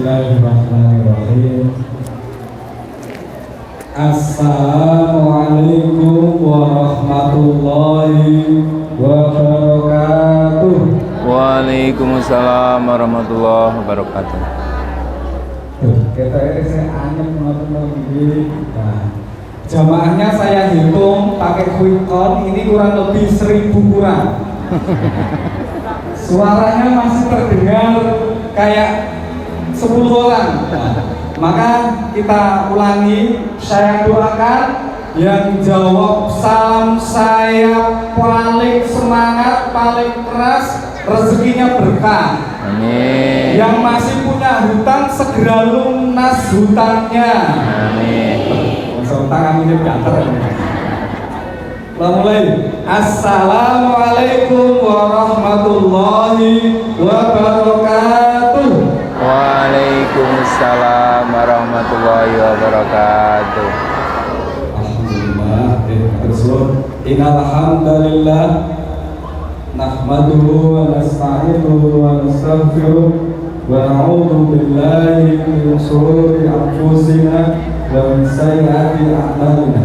Bismillahirrahmanirrahim. Assalamualaikum warahmatullahi wabarakatuh. Waalaikumsalam warahmatullahi wabarakatuh. Kita ini saya aneh lagi. Nah, jamaahnya saya hitung pakai quick count ini kurang lebih 1000 kurang. Suaranya masih terdengar kayak 10 orang. Nah, maka kita ulangi, saya doakan yang jawab salam saya paling semangat, paling keras, rezekinya berkah. Amin. Yang masih punya hutang segera lunas hutangnya. Amin. Tangan ini gater. Mulai. Assalamualaikum warahmatullahi wabarakatuh. Waalaikumsalam warahmatullahi wabarakatuh. Alhamdulillah. Innal hamdalillah nahmaduhu wa nasta'inuhu wa nastaghfiruh wa na'udzu billahi min shururi anfusina wa min sayyiati a'malina.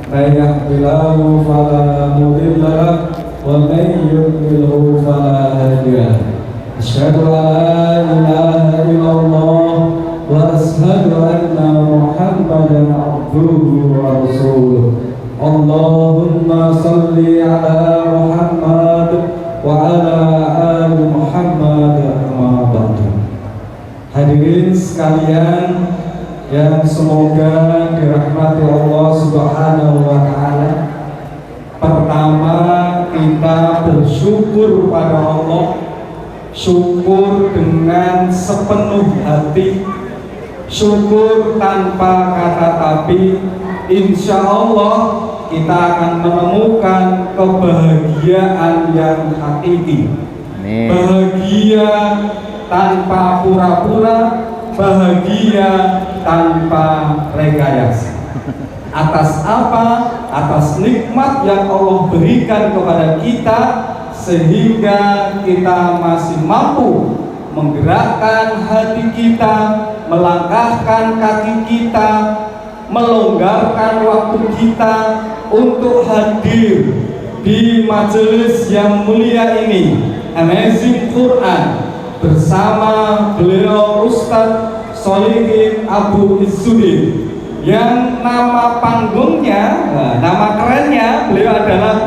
May yahdihillahu fala mudilla lahu wa may yudlilhu fala hadiya lahu. Asyhadu an la ilaha illallah wa asyhadu anna Muhammadan abduhu wa rasuluh. Allahumma salli ala Muhammad wa ala ali Muhammad amma ba'du. Hadirin sekalian yang semoga dirahmati Allah Subhanahu wa taala. Pertama, kita bersyukur pada Allah. Syukur dengan sepenuh hati, syukur tanpa kata tapi. Insya Allah kita akan menemukan kebahagiaan yang hakiki. Bahagia tanpa pura-pura, bahagia tanpa rekayasa. Atas apa? Atas nikmat yang Allah berikan kepada kita, sehingga kita masih mampu menggerakkan hati kita, melangkahkan kaki kita, melonggarkan waktu kita untuk hadir di majelis yang mulia ini, Amazing Quran, bersama beliau Ustadz Sholihin Abu Izzuddin, yang nama panggungnya, nama kerennya beliau adalah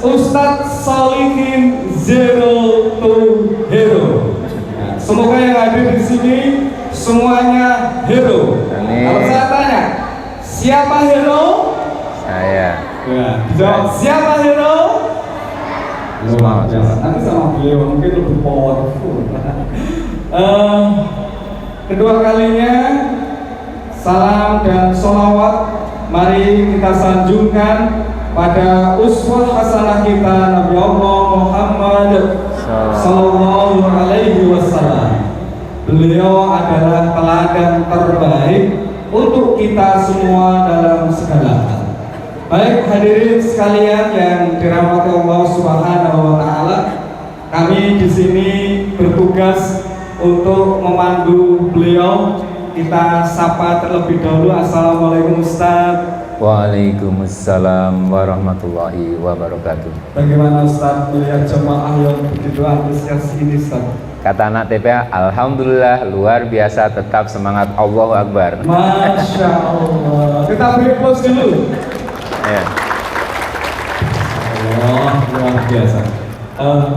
Ustadz Sholihin Zero to Hero. Semoga yang hadir di sini semuanya hero. Amin. Kalau saya tanya, siapa hero? Saya. Ya, dijawab siapa hero? Semua. Nanti sama beliau mungkin lebih powerful. Kedua kalinya, salam dan sholawat mari kita sanjungkan pada uswah hasanah kita Nabi Allah Muhammad sallallahu alaihi wasallam. Beliau adalah teladan terbaik untuk kita semua dalam segala hal. Baik hadirin sekalian yang dirahmati Allah Subhanahu wa taala, kami di sini bertugas untuk memandu beliau. Kita sapa terlebih dahulu. Assalamualaikum Ustaz. Waalaikumsalam warahmatullahi wabarakatuh. Bagaimana Ustaz melihat jemaah yang begitu antusias ini Ustaz? Kata anak TPA, alhamdulillah luar biasa, tetap semangat, Allahu Akbar. Masya Allah. Kita beri applause dulu. Ya. Allah, luar biasa.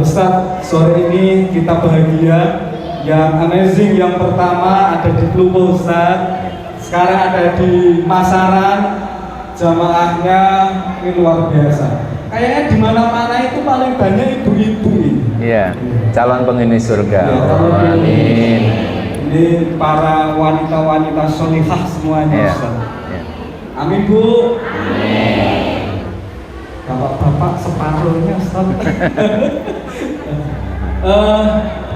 Ustaz, sore ini kita bahagia. Yang amazing yang pertama ada di Plupo Ustaz. Sekarang ada di Masaran. Jamaahnya ini luar biasa. Kayaknya di mana-mana itu paling banyak ibu-ibu ini. Iya, calon penghuni surga. Ya, Amin. Ini para wanita-wanita sholihah semuanya Ya. Ustaz. Ya. Amin Bu. Amin. Bapak-bapak separuhnya Ustaz.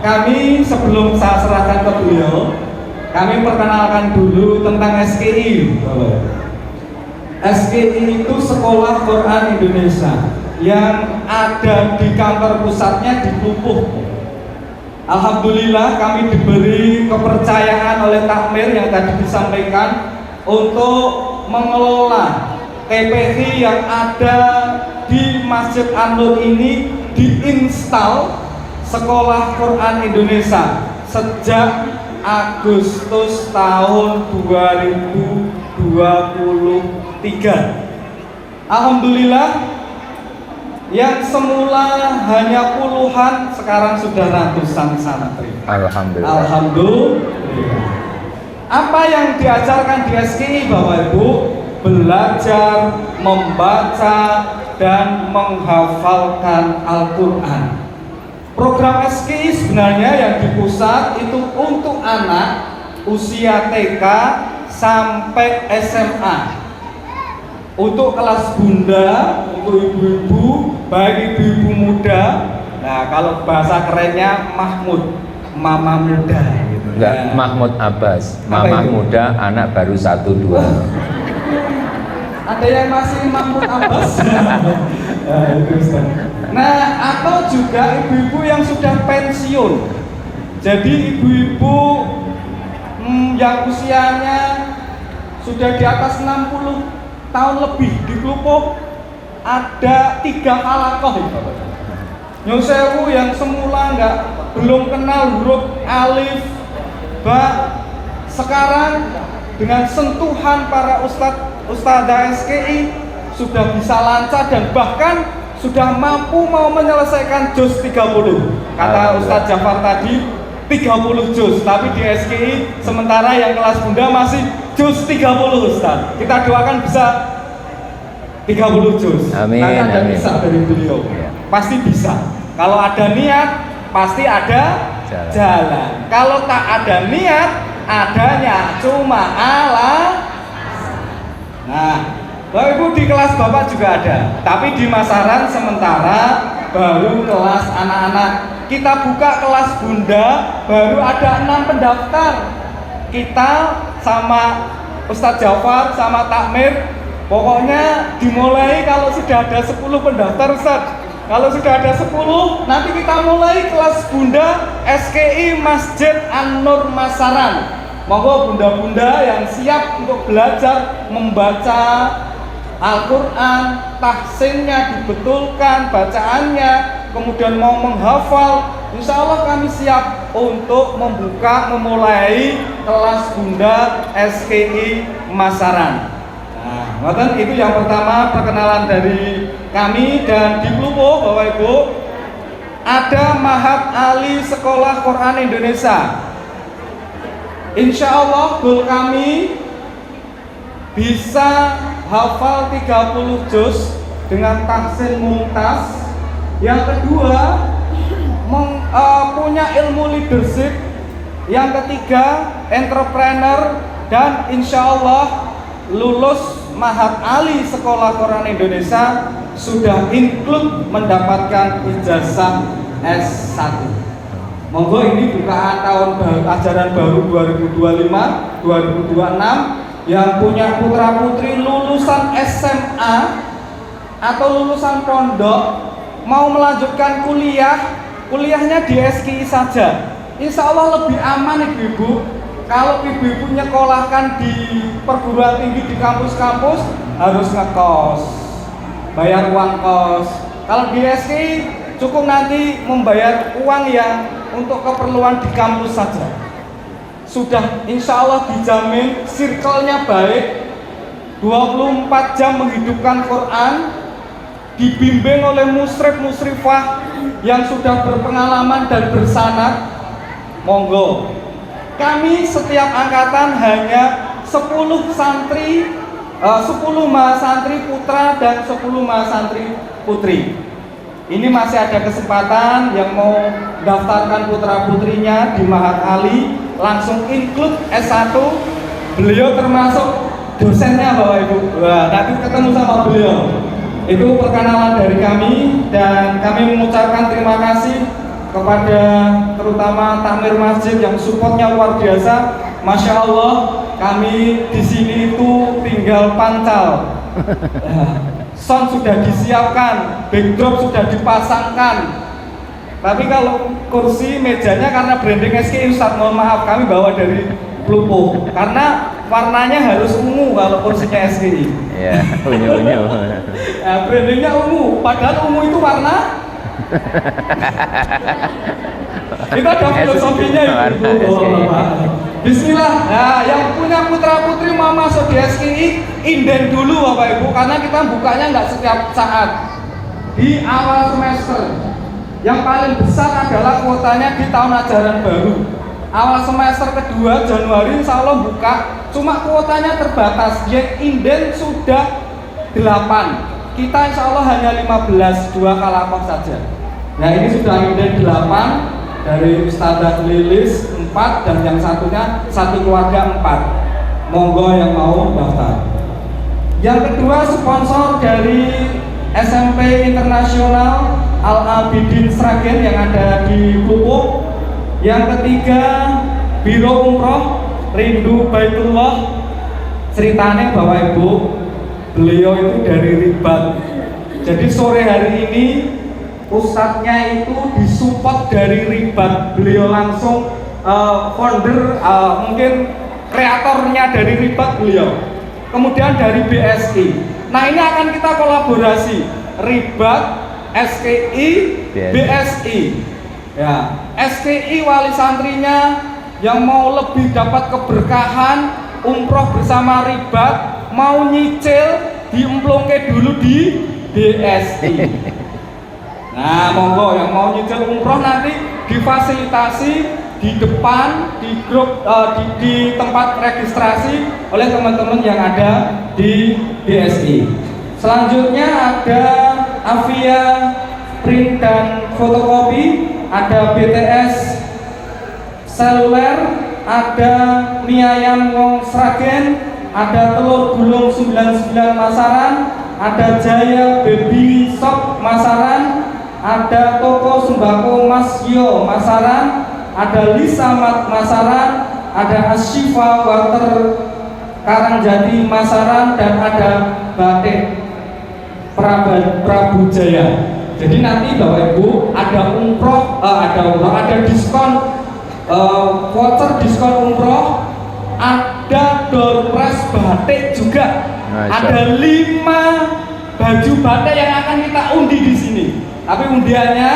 Kami sebelum saya serahkan ke beliau, kami perkenalkan dulu tentang SKI. SKI itu Sekolah Quran Indonesia yang ada di kantor pusatnya di Plupuh. Alhamdulillah kami diberi kepercayaan oleh takmir yang tadi disampaikan untuk mengelola TPI yang ada di Masjid An-Nur ini, diinstal Sekolah Quran Indonesia sejak Agustus tahun 2023. Alhamdulillah, yang semula hanya puluhan sekarang sudah ratusan santri. Alhamdulillah. Alhamdulillah. Apa yang diajarkan di SKI Bapak Ibu? Belajar, membaca, dan menghafalkan Al-Quran. Program SKI sebenarnya yang di pusat itu untuk anak usia TK sampai SMA. Untuk kelas bunda, untuk ibu-ibu, baik ibu-ibu muda. Nah, kalau bahasa kerennya Mahmud, mama muda gitu. Enggak, Mahmud Abbas, mama muda, anak baru 1-2. Ada yang masih Mahmud Abbas? Nah, atau juga ibu-ibu yang sudah pensiun. Jadi ibu-ibu yang usianya sudah di atas 60 tahun lebih, di Klupo ada 3 halakoh. Nyusewu yang semula belum kenal huruf alif, ba, sekarang dengan sentuhan para ustadzah SKI sudah bisa lancar dan bahkan sudah mampu mau menyelesaikan juz 30. Kata Ustadz Jafar tadi 30 juz, tapi di SKI sementara yang kelas bunda masih juz 30 Ustadz. Kita doakan bisa 30 juz. Amin. Nanti ada Amin. bisa dari beliau. Ya. Pasti bisa. Kalau ada niat, pasti ada jalan. Kalau tak ada niat, adanya cuma ala. Nah, Bapak Ibu di kelas Bapak juga ada, tapi di Masaran sementara baru kelas anak-anak. Kita buka kelas bunda, baru ada 6 pendaftar. Kita sama Ustadz Jafar sama takmir, pokoknya dimulai kalau sudah ada 10 pendaftar Ustadz. Kalau sudah ada 10, nanti kita mulai kelas bunda SKI Masjid An-Nur Masaran. Monggo bunda-bunda yang siap untuk belajar membaca Al-Quran, tahsinnya dibetulkan, bacaannya, kemudian mau menghafal, insya Allah kami siap untuk memulai kelas bunda SKI Masaran. Nah, itu yang pertama perkenalan dari kami. Dan di Klupo Bapak Ibu ada Mahat Ali Sekolah Quran Indonesia. Insya Allah goal kami bisa hafal 30 juz dengan tahsin mumtaz. Yang kedua punya ilmu leadership. Yang ketiga entrepreneur. Dan insya Allah lulus Mahat Ali Sekolah Quran Indonesia sudah include mendapatkan ijazah S1. Monggo ini bukaan tahun baru, ajaran baru 2025-2026 yang punya putra putri lulusan SMA atau lulusan pondok mau melanjutkan kuliahnya di SKI saja. Insya Allah lebih aman ibu-ibu. Kalau ibu-ibu nyekolahkan di perguruan tinggi di kampus-kampus harus ngekos, bayar uang kos. Kalau di SKI cukup nanti membayar uang yang untuk keperluan di kampus saja. Sudah insya Allah dijamin circle-nya baik, 24 jam menghidupkan Quran, dibimbing oleh musyrif-musyrifah yang sudah berpengalaman dan bersanad. Monggo, kami setiap angkatan hanya 10 santri, 10 mahasantri putra dan 10 mahasantri putri. Ini masih ada kesempatan yang mau daftarkan putra putrinya di Mahat Ali, langsung include S1. Beliau termasuk dosennya Bapak Ibu. Wah, nanti ketemu sama beliau. Itu perkenalan dari kami dan kami mengucapkan terima kasih kepada terutama takmir masjid yang supportnya luar biasa. Masya Allah, kami di sini itu tinggal pancal. Sound sudah disiapkan, backdrop sudah dipasangkan, Tapi kalau kursi mejanya karena branding SKI Ustaz, mohon maaf kami bawa dari Plupo karena warnanya harus ungu kalau kursinya SKI. Ya, unyu-unyu. Nah, brandingnya ungu, padahal ungu itu warna. Itu ada filosofinya itu. Bismillah. Nah, yang punya putra putri mau masuk di SKI, inden dulu Bapak Ibu, karena kita bukanya nggak setiap saat. Di awal semester, yang paling besar adalah kuotanya di tahun ajaran baru. Awal semester kedua Januari insya Allah buka, cuma kuotanya terbatas. Yang inden sudah 8, kita insya Allah hanya 15, 2 kalapok saja. Nah ini sudah inden 8, dari Ustadzah Lilis 4, dan yang satunya satu keluarga 4. Monggo yang mau daftar. Yang kedua sponsor dari SMP Internasional Al-Abidin Sragen yang ada di Pupuk. Yang ketiga Biro Umroh Rindu Baitullah. Ceritanya Bapak Ibu, beliau itu dari Ribat. Jadi sore hari ini ustadznya itu disupport dari Ribat. Beliau langsung founder, mungkin kreatornya dari Ribat beliau. Kemudian dari BSI. Nah ini akan kita kolaborasi Ribat, SKI, BSI. Ya, SKI wali santrinya yang mau lebih dapat keberkahan umroh bersama Ribat, mau nyicil diemplungke dulu di BSI. Nah, monggo yang mau nyicil umroh nanti difasilitasi di depan di grup di tempat registrasi oleh teman-teman yang ada di BSI. Selanjutnya ada Avia Print dan Fotokopi, ada BTS Seluler, ada Mie Ayam Wong Sragen, ada Telur Gulung 99 Masaran, ada Jaya Baby Shop Masaran, ada Toko Sembako Mas Yo Masaran, ada Lisa Mat Masaran, ada Ashifa Water Karangjati Masaran, dan ada Batik Prabu Jaya. Jadi nanti Bapak Ibu ada umroh, ada diskon voucher diskon umroh, ada door prize batik juga. Ada 5 baju batik yang akan kita undi di sini. Tapi undiannya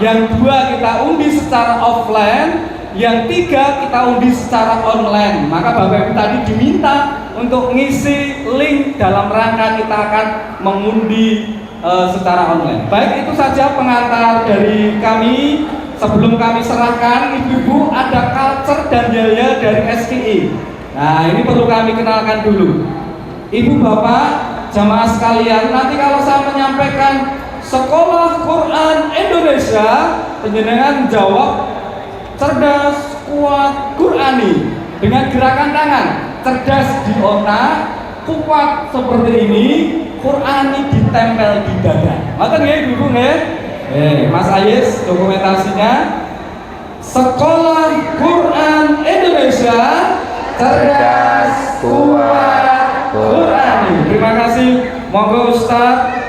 yang 2 kita undi secara offline, yang 3 kita undi secara online. Maka Bapak Ibu tadi diminta untuk ngisi link dalam rangka kita akan mengundi secara online. Baik, itu saja pengantar dari kami. Sebelum kami serahkan, ibu-ibu ada culture dan yaya dari SKI. Nah ini perlu kami kenalkan dulu. Ibu bapak jamaah sekalian, nanti kalau saya menyampaikan Sekolah Quran Indonesia, penjenengan jawab cerdas, kuat, Qurani dengan gerakan tangan. Cerdas di otak, kuat seperti ini, Qurani ditempel di dada. Makan ya ibu ya. Mas Ayes dokumentasinya. Sekolah Quran Indonesia, cerdas, kuat, Qurani. Terima kasih. Monggo Ustaz,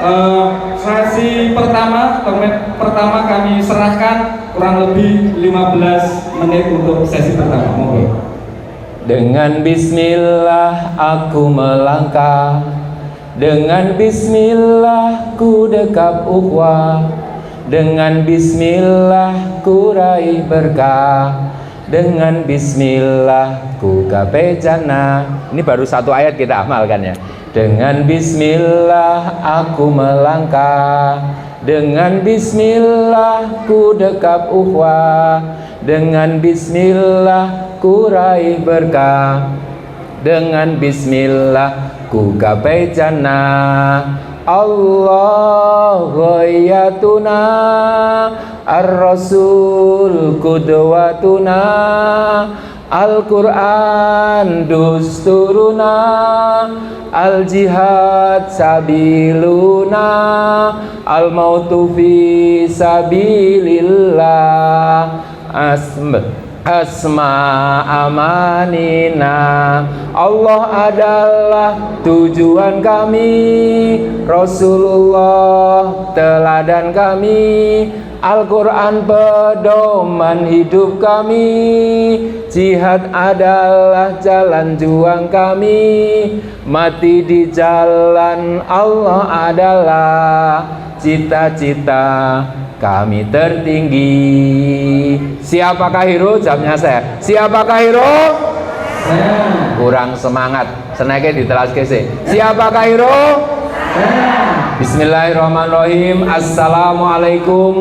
sesi pertama kami serahkan kurang lebih 15 menit untuk sesi pertama. Monggo. Dengan bismillah aku melangkah, dengan bismillah ku dekap ukhuwah, dengan bismillah ku raih berkah, dengan bismillah ku gapai jannah. Ini baru satu ayat kita amalkan ya. Dengan bismillah aku melangkah, dengan bismillah ku dekap ukhuwah, dengan bismillah ku raih berkah, dengan bismillah ku gapai jannah. Allah ghayatuna, ar-rasul qudwatuna, Al-Quran dusturuna, al-jihad sabiluna, al-mautu fi sabilillah, asma amanina. Allah adalah tujuan kami, Rasulullah teladan kami, Al-Quran pedoman hidup kami, jihad adalah jalan juang kami, mati di jalan Allah adalah cita-cita kami tertinggi. Siapakah hero? Jawabnya saya. Siapakah hero? Saya. Kurang semangat. Senake ditelas kese. Siapakah hero? Bismillahirrahmanirrahim. Assalamualaikum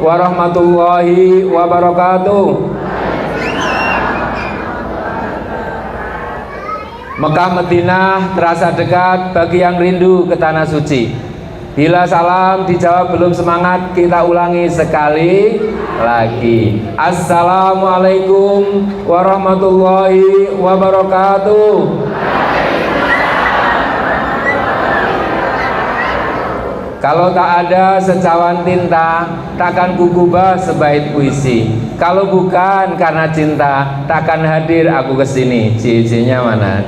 warahmatullahi wabarakatuh. Mekah Madinah terasa dekat bagi yang rindu ke tanah suci. Bila salam dijawab belum semangat, kita ulangi sekali lagi. Assalamualaikum warahmatullahi wabarakatuh. Kalau tak ada secawan tinta, takkan kugubah sebaik puisi. Kalau bukan karena cinta, takkan hadir aku kesini. Cincinya mana?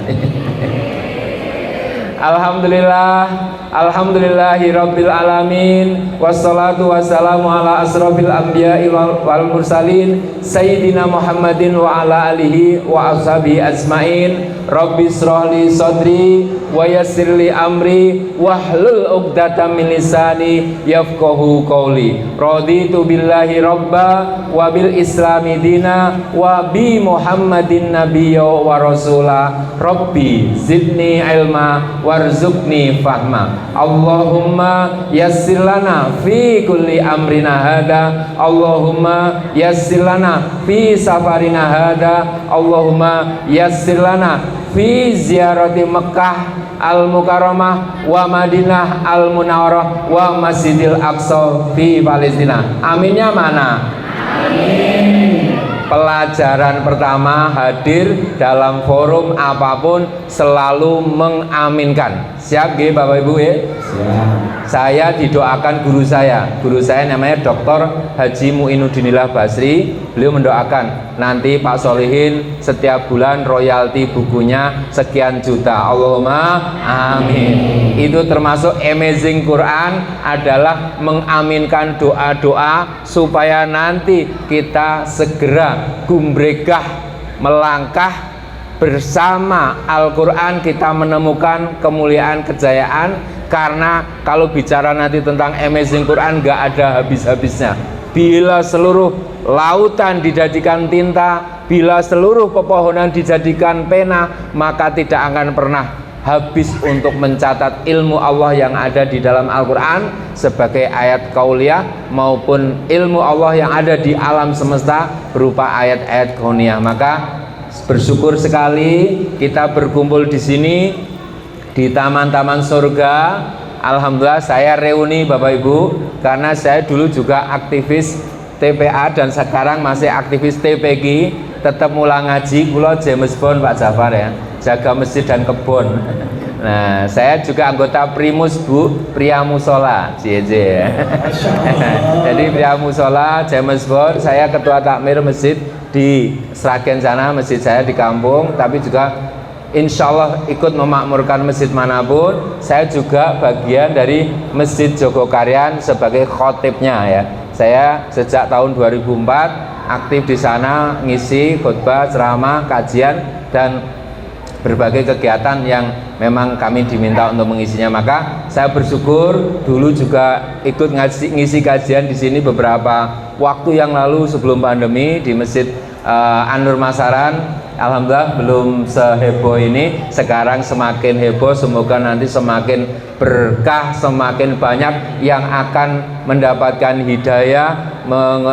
Alhamdulillah, alhamdulillahi rabbil alamin, wassalatu wassalamu ala asrofil anbiya'i wal mursalin, sayyidina Muhammadin wa ala alihi wa ashabihi asma'in. Rabbi srohli sodri wa yassirli amri wahlul uqdatam min lisani yafqahu qawli. Raditu billahi rabba wa bil islami dina wa bi Muhammadin nabiyya wa rasula. Rabbi zidni ilma warzuqni fahma. Allahumma yassir lana fi kulli amrina hada. Allahumma yassir lana fi safarina hada. Allahumma yassir lana fi ziyarati Mekah Al-Mukarramah wa Madinah Al-Munawwarah wa Masjidil Aqsa fi Palestina. Aminnya mana? Amin. Pelajaran pertama, hadir dalam forum apapun selalu mengaminkan. Siap nggih Bapak Ibu ya? Siap. Saya didoakan guru saya namanya Dr. Haji Muinuddinillah Basri. Beliau mendoakan nanti Pak Solihin setiap bulan royalti bukunya sekian juta. Allahumma amin. Itu termasuk Amazing Quran adalah mengaminkan doa-doa supaya nanti kita segera gumregah melangkah bersama Al-Quran, kita menemukan kemuliaan kejayaan. Karena kalau bicara nanti tentang Amazing Quran gak ada habis-habisnya. Bila seluruh lautan dijadikan tinta, bila seluruh pepohonan dijadikan pena, maka tidak akan pernah habis untuk mencatat ilmu Allah yang ada di dalam Al-Quran sebagai ayat kauliyah maupun ilmu Allah yang ada di alam semesta berupa ayat-ayat kauniyah. Maka bersyukur sekali kita berkumpul di sini di taman-taman surga. Alhamdulillah saya reuni Bapak Ibu, karena saya dulu juga aktivis TPA dan sekarang masih aktivis TPG. Tetap mulang ngaji kula James Bond Pak Jafar ya, jaga masjid dan kebun. Nah, saya juga anggota Primus Bu, Pria Musola JJ. Jadi Pria Musola James Bond, saya ketua takmir masjid di Sragen sana, masjid saya di kampung, tapi juga insya Allah ikut memakmurkan masjid manapun. Saya juga bagian dari Masjid Jogokarian sebagai khotibnya ya. Saya sejak tahun 2004 aktif di sana, ngisi khutbah, ceramah, kajian dan berbagai kegiatan yang memang kami diminta untuk mengisinya. Maka saya bersyukur dulu juga ikut ngisi kajian di sini beberapa waktu yang lalu sebelum pandemi di Masjid An-Nur Masaran. Alhamdulillah belum seheboh ini, sekarang semakin heboh. Semoga nanti semakin berkah, semakin banyak yang akan mendapatkan hidayah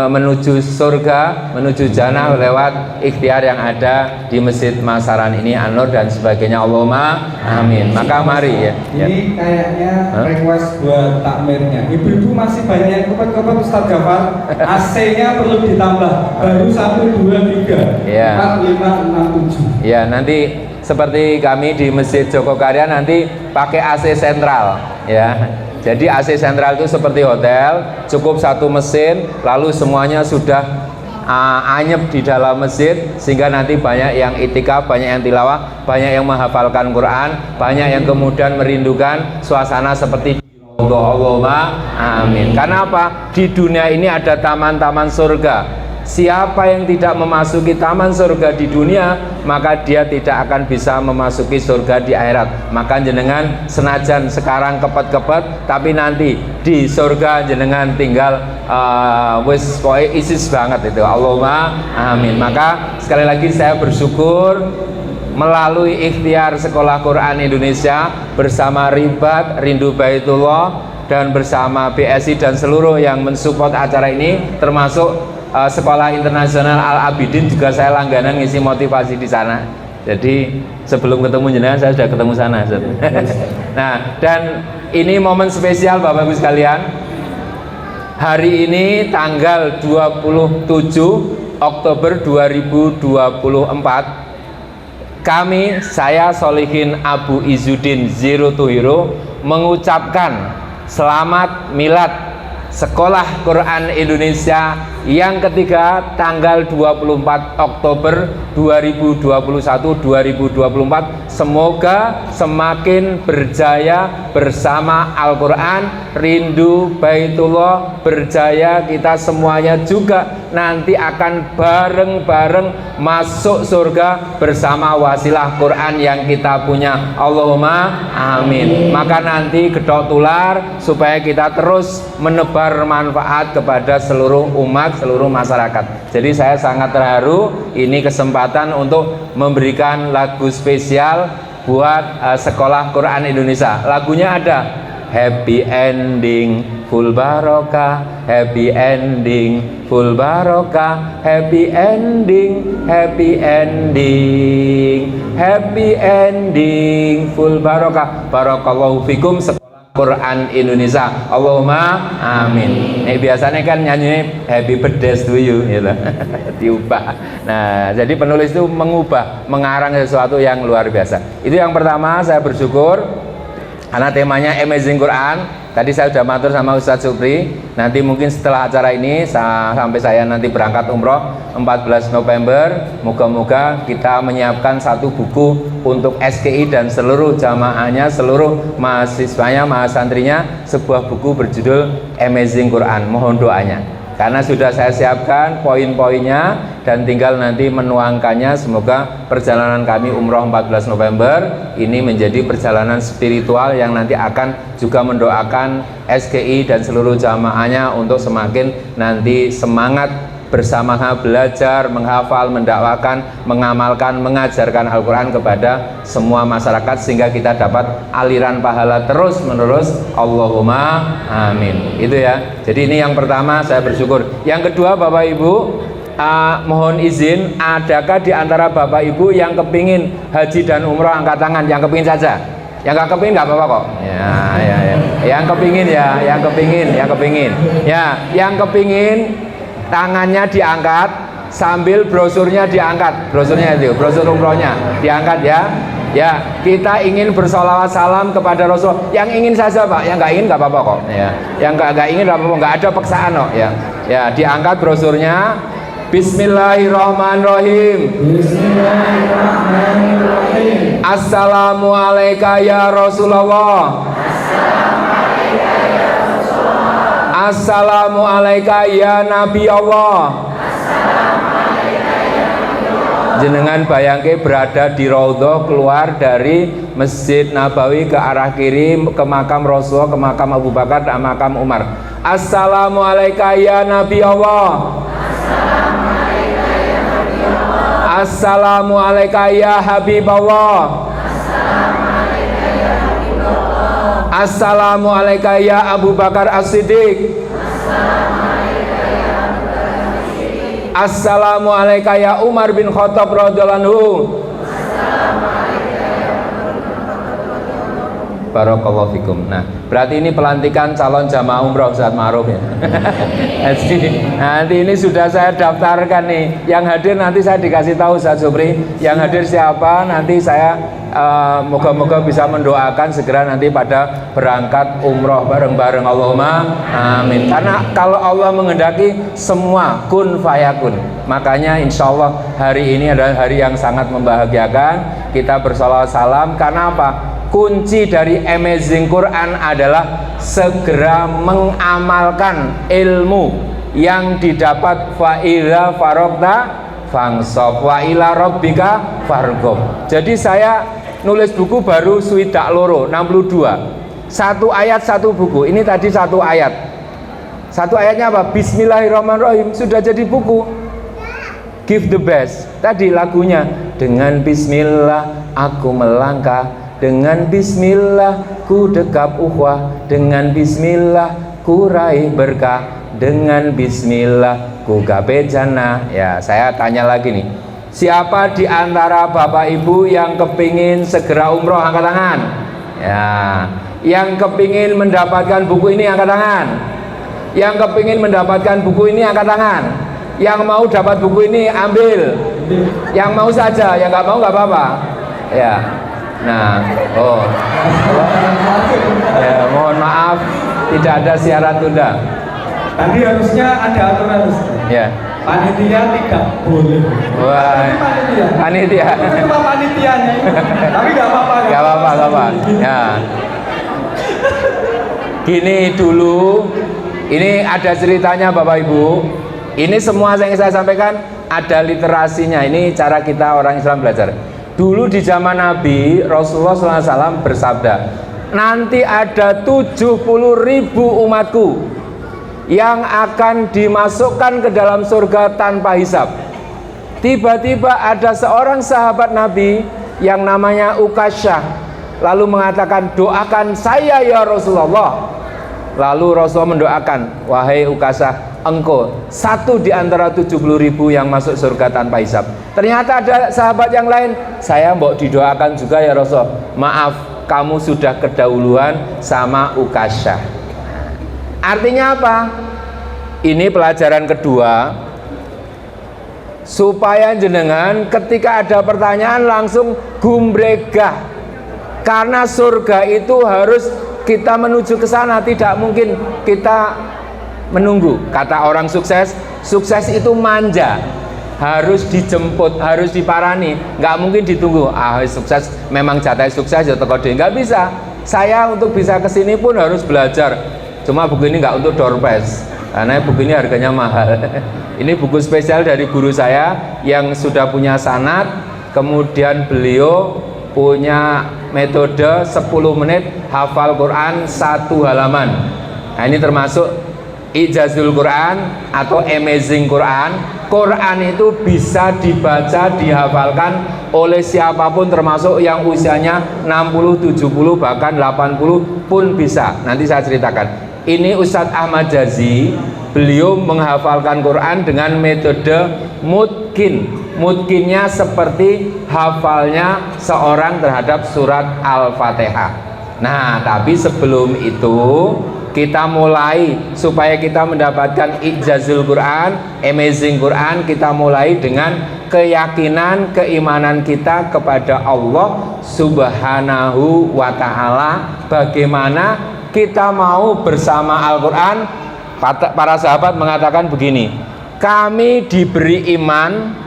menuju surga, menuju jannah lewat ikhtiar yang ada di Masjid Masaran ini, An-Nur dan sebagainya. Allahumma amin. Maka mari ya. Ini kayaknya request buat takmirnya. Ibu-ibu masih banyak yang kepet-kepet Ustaz Jafar. AC-nya perlu ditambah. Baru 1, 2, 3, 4, 5, 6, 7. Ya, nanti seperti kami di Masjid Jogokarian nanti pakai AC sentral ya. Jadi AC sentral itu seperti hotel, cukup satu mesin, lalu semuanya sudah anyep di dalam masjid, sehingga nanti banyak yang itikaf, banyak yang tilawah, banyak yang menghafalkan Quran, banyak yang kemudian merindukan suasana seperti Allahumma amin. Karena apa? Di dunia ini ada taman-taman surga. Siapa yang tidak memasuki taman surga di dunia, maka dia tidak akan bisa memasuki surga di akhirat. Maka jenengan senajan sekarang kepet-kepet, tapi nanti di surga jenengan tinggal wis poe isis banget itu. Allahumma amin. Maka sekali lagi saya bersyukur melalui ikhtiar Sekolah Quran Indonesia bersama Ribat Rindu Baitullah dan bersama BSI dan seluruh yang mensupport acara ini, termasuk Sekolah Internasional Al Abidin juga saya langganan ngisi motivasi di sana. Jadi sebelum ketemu jenengan saya sudah ketemu sana. Nah, dan ini momen spesial Bapak Ibu sekalian. Hari ini tanggal 27 Oktober 2024, kami, saya Solihin Abu Izzuddin Zero to Hero, mengucapkan selamat milad Sekolah Quran Indonesia yang ketiga tanggal 24 Oktober 2021-2024. Semoga semakin berjaya bersama Al-Quran, rindu Baitullah, berjaya kita semuanya juga nanti akan bareng-bareng masuk surga bersama wasilah Quran yang kita punya. Allahumma amin. Maka nanti gedok tular supaya kita terus menebar manfaat kepada seluruh umat, seluruh masyarakat. Jadi saya sangat terharu ini kesempatan untuk memberikan lagu spesial buat Sekolah Quran Indonesia. Lagunya ada Happy Ending Full Barokah, Happy Ending Full Barokah, Happy Ending, Happy Ending, Happy Ending Full Barokah. Barakallahu fikum Quran Indonesia. Allahumma amin. Biasanya kan nyanyi happy birthday to you gitu. Diubah. Nah, jadi penulis itu mengubah, mengarang sesuatu yang luar biasa. Itu yang pertama, saya bersyukur karena temanya Amazing Quran. Tadi saya sudah matur sama Ustadz Supri, nanti mungkin setelah acara ini sampai saya nanti berangkat umroh 14 November, moga-moga kita menyiapkan satu buku untuk SKI dan seluruh jamaahnya, seluruh mahasiswanya, mahasantrinya, sebuah buku berjudul Amazing Quran. Mohon doanya, karena sudah saya siapkan poin-poinnya dan tinggal nanti menuangkannya. Semoga perjalanan kami umroh 14 November ini menjadi perjalanan spiritual yang nanti akan juga mendoakan SKI dan seluruh jamaahnya untuk semakin nanti semangat bersama-sama belajar, menghafal, mendakwakan, mengamalkan, mengajarkan Al-Quran kepada semua masyarakat sehingga kita dapat aliran pahala terus menerus. Allahumma amin. Itu ya. Jadi ini yang pertama, saya bersyukur. Yang kedua, Bapak Ibu, mohon izin, adakah di antara Bapak Ibu yang kepingin haji dan umroh? Angkat tangan. Yang kepingin saja. Yang nggak kepingin nggak apa-apa kok. Ya. Yang kepingin ya, yang kepingin. Ya, yang kepingin tangannya diangkat sambil brosurnya diangkat. Brosurnya itu, brosur umrohnya diangkat ya. Ya, kita ingin bersolawat salam kepada Rasul. Yang ingin saja Pak, yang nggak ingin nggak apa-apa kok. Ya, yang nggak ingin nggak apa-apa, nggak ada paksaan kok. Ya, ya diangkat brosurnya. Bismillahirrahmanirrahim. Bismillahirrahmanirrahim. Assalamualaikum ya Rasulullah. Assalamualaikum ya Nabi Allah. Jenengan bayangke berada di Raudhah, keluar dari Masjid Nabawi ke arah kiri ke makam Rasulullah, ke makam Abu Bakar dan makam Umar. Assalamualaikum ya Nabi Allah. Assalamualaikum ya Habib Allah. Assalamualaikum ya Abu Bakar As-Siddiq. Assalamualaikum ya Umar bin Khattab radhiyallahu anhu. Barakallahu fikum. Nah, berarti ini pelantikan calon jamaah umroh Ustaz Ma'ruf ya. Nanti ini sudah saya daftarkan nih. Yang hadir nanti saya dikasih tahu Ustaz Supri. Yang hadir siapa nanti saya moga-moga bisa mendoakan segera nanti pada berangkat umroh bareng-bareng. Allahumma amin. Karena kalau Allah menghendaki semua kun fayakun. Makanya insya Allah hari ini adalah hari yang sangat membahagiakan. Kita bersalawat salam karena apa? Kunci dari Amazing Quran adalah segera mengamalkan ilmu yang didapat fa'ila farokta fangsob wa ila rabbika fargob. Jadi saya nulis buku baru swidak loro 62, satu ayat satu buku. Ini tadi satu ayat, satu ayatnya apa? Bismillahirrahmanirrahim, sudah jadi buku. Give the best, tadi lagunya dengan bismillah aku melangkah, dengan bismillah ku dekap ukhwah, dengan bismillah ku raih berkah, dengan bismillah ku gape jannah. Ya, saya tanya lagi nih, siapa di antara bapak ibu yang kepingin segera umroh angkat tangan? Ya, yang kepingin mendapatkan buku ini angkat tangan. Yang kepingin mendapatkan buku ini angkat tangan. Yang mau dapat buku ini ambil. Yang mau saja, yang nggak mau nggak apa-apa. Ya, nah, ya, mohon maaf tidak ada siaran tunda. Tadi harusnya ada aturan Ustaz. Ya. Panitia tidak boleh. Wah, panitia. Itu cuma panitianya ini. Tapi nggak apa-apa. Nggak apa-apa. Ya. Gini dulu, ini ada ceritanya Bapak Ibu. Ini semua yang saya sampaikan ada literasinya. Ini cara kita orang Islam belajar. Dulu di zaman Nabi Rasulullah SAW bersabda, nanti ada 70.000 umatku yang akan dimasukkan ke dalam surga tanpa hisab. Tiba-tiba ada seorang sahabat Nabi yang namanya Ukasyah, lalu mengatakan, doakan saya ya Rasulullah. Lalu Rasulullah mendoakan, wahai Ukasyah, engkau satu di antara 70.000 yang masuk surga tanpa hisab. Ternyata ada sahabat yang lain, saya mbok didoakan juga ya Rasul. Maaf, kamu sudah kedahuluan sama Ukasyah. Artinya apa? Ini pelajaran kedua, supaya jenengan ketika ada pertanyaan langsung gumbregah. Karena surga itu harus kita menuju ke sana, tidak mungkin kita menunggu. Kata orang sukses, sukses itu manja, harus dijemput, harus diparani, nggak mungkin ditunggu. Sukses memang jatah sukses ya teko dhewe, nggak bisa. Saya untuk bisa kesini pun harus belajar. Cuma buku ini nggak untuk doorpass, karena buku ini harganya mahal. Ini buku spesial dari guru saya yang sudah punya sanad, kemudian beliau punya metode 10 menit hafal Quran 1 halaman. Nah, ini termasuk Ijazul Quran atau Amazing Quran. Quran itu bisa dibaca, dihafalkan oleh siapapun, termasuk yang usianya 60, 70, bahkan 80 pun bisa. Nanti saya ceritakan. Ini Ustadz Ahmad Jazi, beliau menghafalkan Quran dengan metode mutkin. Mutkinnya seperti hafalnya seorang terhadap surat Al-Fatihah. Nah, tapi sebelum itu kita mulai, supaya kita mendapatkan Ijazul Quran, Amazing Quran, kita mulai dengan keyakinan, keimanan kita kepada Allah Subhanahu wa Ta'ala. Bagaimana kita mau bersama Al-Quran? Para sahabat mengatakan begini, kami diberi iman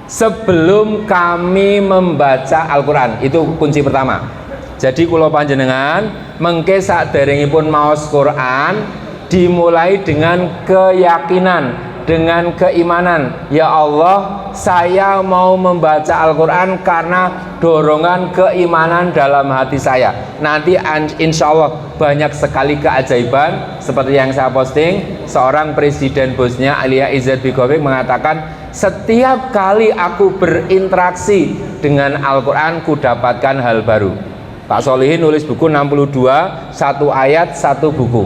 sebelum kami membaca Al-Quran. Itu kunci pertama. Jadi kula panjenengan mengke saderengipun maos Quran dimulai dengan keyakinan, dengan keimanan. Ya Allah, saya mau membaca Al-Quran karena dorongan keimanan dalam hati saya. Nanti insya Allah banyak sekali keajaiban. Seperti yang saya posting, seorang presiden Bosnia Alija Izetbegovic mengatakan, setiap kali aku berinteraksi dengan Al-Quran ku dapatkan hal baru. Pak Solihin nulis buku 62, satu ayat satu buku.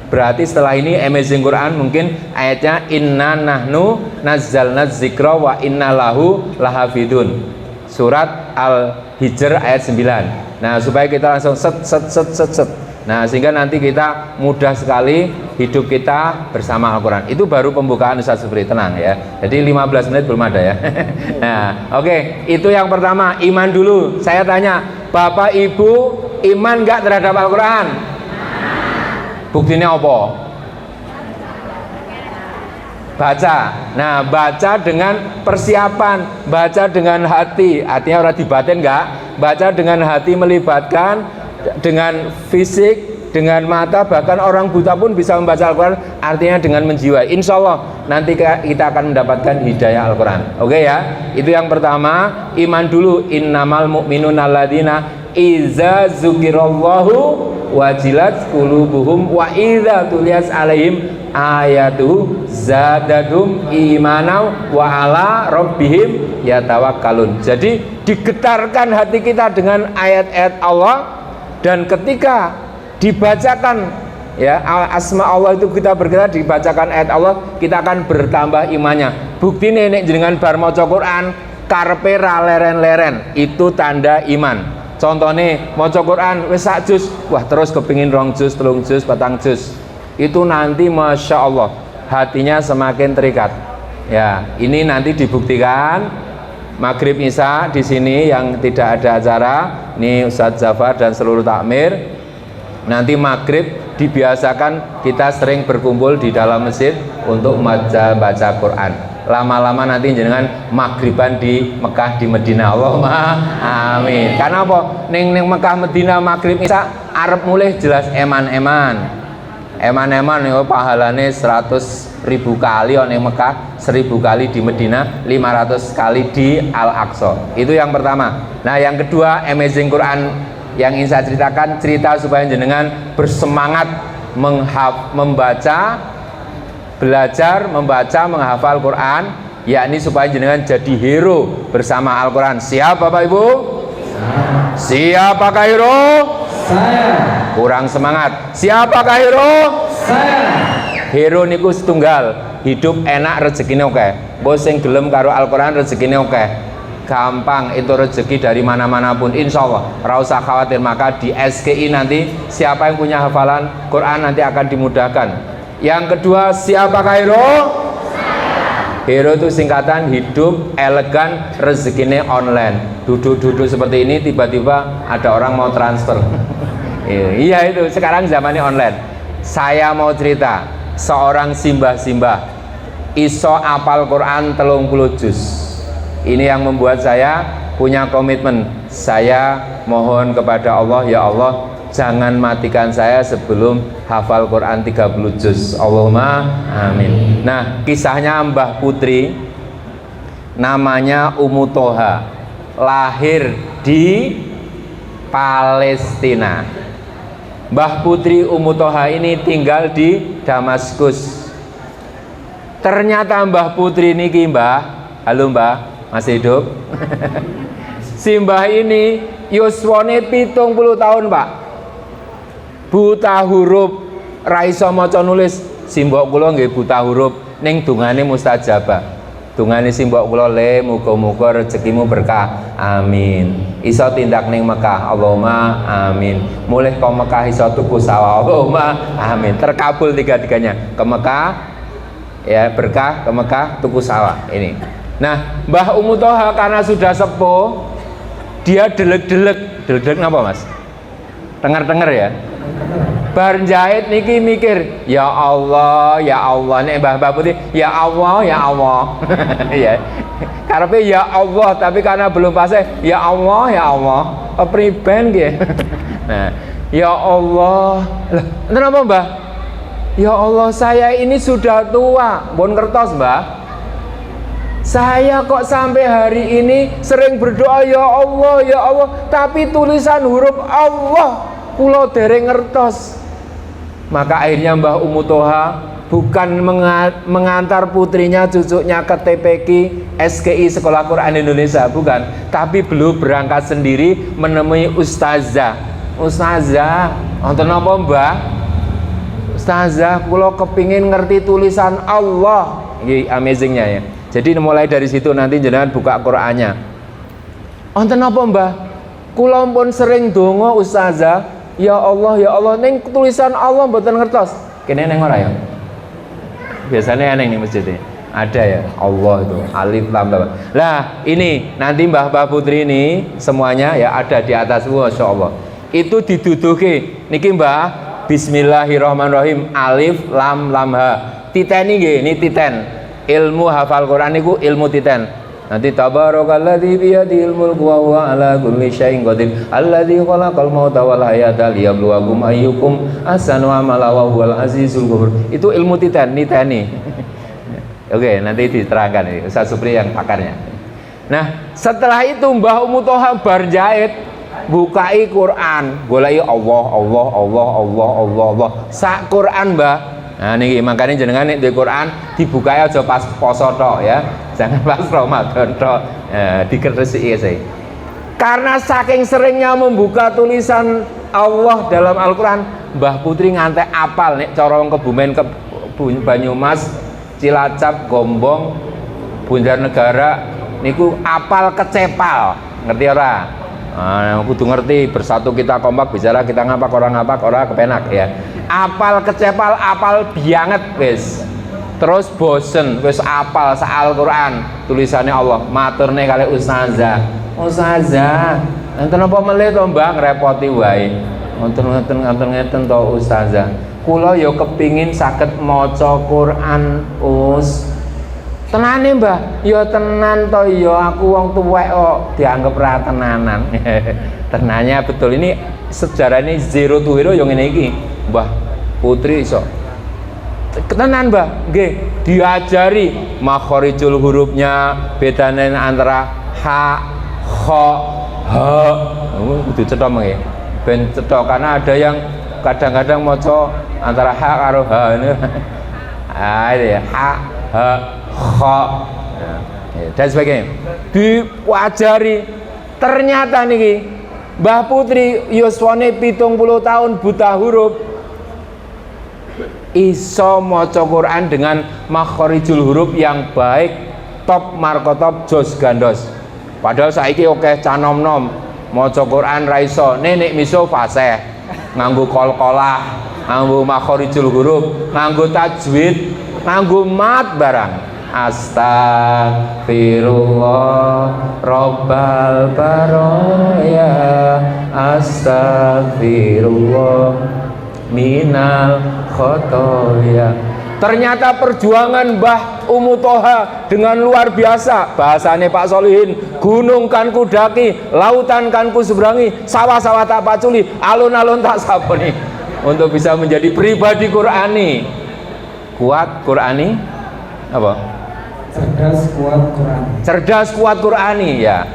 Berarti setelah ini Amazing Quran mungkin ayatnya inna nahnu nazzalna dzikra wa inna lahu lahafidun. Surat Al-Hijr ayat 9. Nah, supaya kita langsung set. Nah, sehingga nanti kita mudah sekali hidup kita bersama Al-Quran. Itu baru pembukaan Ustaz Supri, tenang ya. Jadi 15 menit belum ada ya. Nah, oke, itu yang pertama, iman dulu. Saya tanya, Bapak Ibu iman nggak terhadap Al-Quran? Buktinya apa? Baca. Nah, baca dengan persiapan, baca dengan hati. Artinya orang dibatin enggak? Baca dengan hati melibatkan dengan fisik, dengan mata, bahkan orang buta pun bisa membaca Al-Quran, artinya dengan menjiwai. Insya Allah nanti kita akan mendapatkan hidayah Al-Quran. Oke ya, itu yang pertama, iman dulu. Innamal mu'minun alladzina iza zukirallahu wajilat qulubuhum wa idza tuliyat alaihim ayatuhu zadadum imanau wa ala rabbihim yatawakkalun. Jadi digetarkan hati kita dengan ayat-ayat Allah, dan ketika dibacakan ya asma Allah itu kita bergerak, dibacakan ayat Allah, kita akan bertambah imannya. Bukti nenek jenengan bar maca Quran karepe ra leren-leren, itu tanda iman. Contohnya maca Quran wis sak juz, wah terus kepingin 2 juz, 3 juz, 4 juz. Itu nanti Masya Allah hatinya semakin terikat. Ya, ini nanti dibuktikan Maghrib Isya di sini yang tidak ada acara. Ini Ustadz Zafar dan seluruh takmir. Nanti Maghrib dibiasakan kita sering berkumpul di dalam masjid untuk baca Quran. Lama-lama nanti jenengan maghriban di Mekah, di Medina. Allahumma amin. Karena apa? Ning Mekah Medina Maghrib Isya arep mulih jelas eman-eman nih pahalane 100.000 kali ning Mekah, 1.000 kali di Medina, 500 kali di Al-Aqsa. Itu yang pertama. Nah, yang kedua, Amazing Quran yang ingin saya ceritakan, cerita supaya jenengan bersemangat belajar membaca, menghafal Quran, yakni supaya jenengan jadi hero bersama Al-Quran. Siap Bapak Ibu? Siapakah hero? Saya. Kurang semangat. Siapakah hero? Saya. Hero niku setunggal, hidup enak rezekine oke. Mbok sing gelem karo Al-Quran rezekine oke. Gampang itu rezeki dari mana-mana pun, insya Allah. Ora usah khawatir. Maka di SKI nanti siapa yang punya hafalan Quran nanti akan dimudahkan. Yang kedua, siapakah hero? Hero itu singkatan hidup elegan, rezekinya online. Duduk-duduk seperti ini, tiba-tiba ada orang mau transfer. Iya itu, sekarang zamannya online. Saya mau cerita, seorang simbah-simbah iso apal Quran 30 juz. Ini yang membuat saya punya komitmen. Saya mohon kepada Allah, ya Allah, jangan matikan saya sebelum hafal Quran 30 juz. Allahumma amin. Nah, kisahnya Mbah Putri, namanya Ummu Toha, lahir di Palestina. Mbah Putri Ummu Toha ini tinggal di Damaskus. Ternyata Mbah Putri niki Mbah, halo Mbah, masih hidup? Si Mbah ini yuswane 70 tahun Pak, buta huruf, ra iso maca nulis. Simbok kula nggih buta huruf, ning dungane mustajabah. Dungane simbok kula, le muga-muga rezekimu berkah. Amin. Iso tindak ning Mekah. Allahumma amin. Mulih ke Mekah iso tuku sawah. Allahumma amin. Terkabul tiga-tiganya. Ke Mekah ya berkah, ke Mekah tuku sawah. Ini. Nah, Mbah Ummu Toha karena sudah sepuh, dia delek-delek. Delek napa, Mas? Denger-denger ya. Bar jahit niki mikir, ya Allah nek Mbah Putri, ya Allah ya. Karepe ya Allah, tapi karena belum fase, ya Allah priben nggih. Nah, ya Allah. Lah, kenapa Mbah? Ya Allah, saya ini sudah tua, pun kertos Mbah. Saya kok sampai hari ini sering berdoa ya Allah, tapi tulisan huruf Allah kula dereng ngertos. Maka akhirnya Mbah Ummu Toha bukan mengantar putrinya, cucunya ke TPQ SKI Sekolah Quran Indonesia, bukan, tapi beliau berangkat sendiri menemui ustazah. Ustazah, wonten napa Mbah? Ustazah, kula kepingin ngerti tulisan Allah. Ini amazingnya ya. Jadi mulai dari situ nanti jenengan buka Qur'annya. Wonten napa Mbah? Kula pun sering donga ustazah, ya Allah, ning tulisan Allah mboten ngertos. Kene neng ora ya? Biasanya eneng nih masjidnya. Ada ya, Allah itu alif lam lam. Lah ini nanti Mbah Putri ini semuanya ya ada di atas, masya Allah. Itu diduduke niki Mbah, Bismillahirrahmanirrahim, alif lam lam ha. Titen nggih, ini titen. Ilmu hafal Quran niku ilmu titen. Nanti tabarakalladzi biyadihil mulku wa huwa ala kulli syai'in qadir alladzi khalaqal mauta wal hayata liyabluwakum ayyukum ahsanu amala wa huwal azizul ghafur. Itu ilmu titen, niteni. Oke, nanti diterangkan ini Ustaz Supri yang pakarnya. Nah, setelah itu Mbah Umu Toha bar jahit bukai Quran, goleki Allah. Sak Quran, Mbah. Nah niki makanya jenengan nek di Quran dibukai aja pas poso tok ya. Jangan pas Ramadan tok. Dikeresiki sih. Karena saking seringnya membuka tulisan Allah dalam Al-Qur'an, Mbah Putri ngantek apal nek cara wong Kebumen Banyumas, Cilacap, Gombong, Banjarnegara niku apal kecepal. Ngerti ora? Kudu ngerti, bersatu kita kompak, bicara kita ngapak orang kepenak ya. Apal kecepal, apal bianget wis. Terus bosen wis apal sa Al-Qur'an tulisannya Allah. Maturne kali ustazah enten apa melih to Mbah ngrepoti wae. Ngoten to ustazah. Kula ya kepingin saged maca Quran tenane Mbah, ya tenan to ya aku wong tuwek kok dianggap ra tenanan. Tenanya betul, ini sejarah ini zero to hero yang ngene iki. Mbah Putri iso tenan Mbah, nggih diajari makhorijul hurufnya, bedane antara ha, kha, ha. Kudu cetha nggih. Ben cetha karena ada yang kadang-kadang maca antara ha karo ha ini. Itu ya, ha, ha, kha dan sebagainya diwajari. Ternyata niki Mbah Putri yuswane 70 tahun buta huruf iso maca Quran dengan makhorijul huruf yang baik, top markotop jos gandos. Padahal saiki oke canom-nom maca Quran ra iso, nenek miso fasih nganggo qalqalah, nganggo makhorijul huruf, nganggo tajwid, nganggo mat barang. Astagfirullah Rabbal baraya, astagfirullah minal khotoya. Ternyata perjuangan Mbah Umu Toha dengan luar biasa. Bahasane Pak Solihin, gunung kan ku daki, lautan kan ku seberangi, sawah-sawah tak paculi, alun-alun tak sapeni, untuk bisa menjadi pribadi Qurani. Kuat Qurani apa? Cerdas kuat Qurani. Cerdas kuat Qurani ya.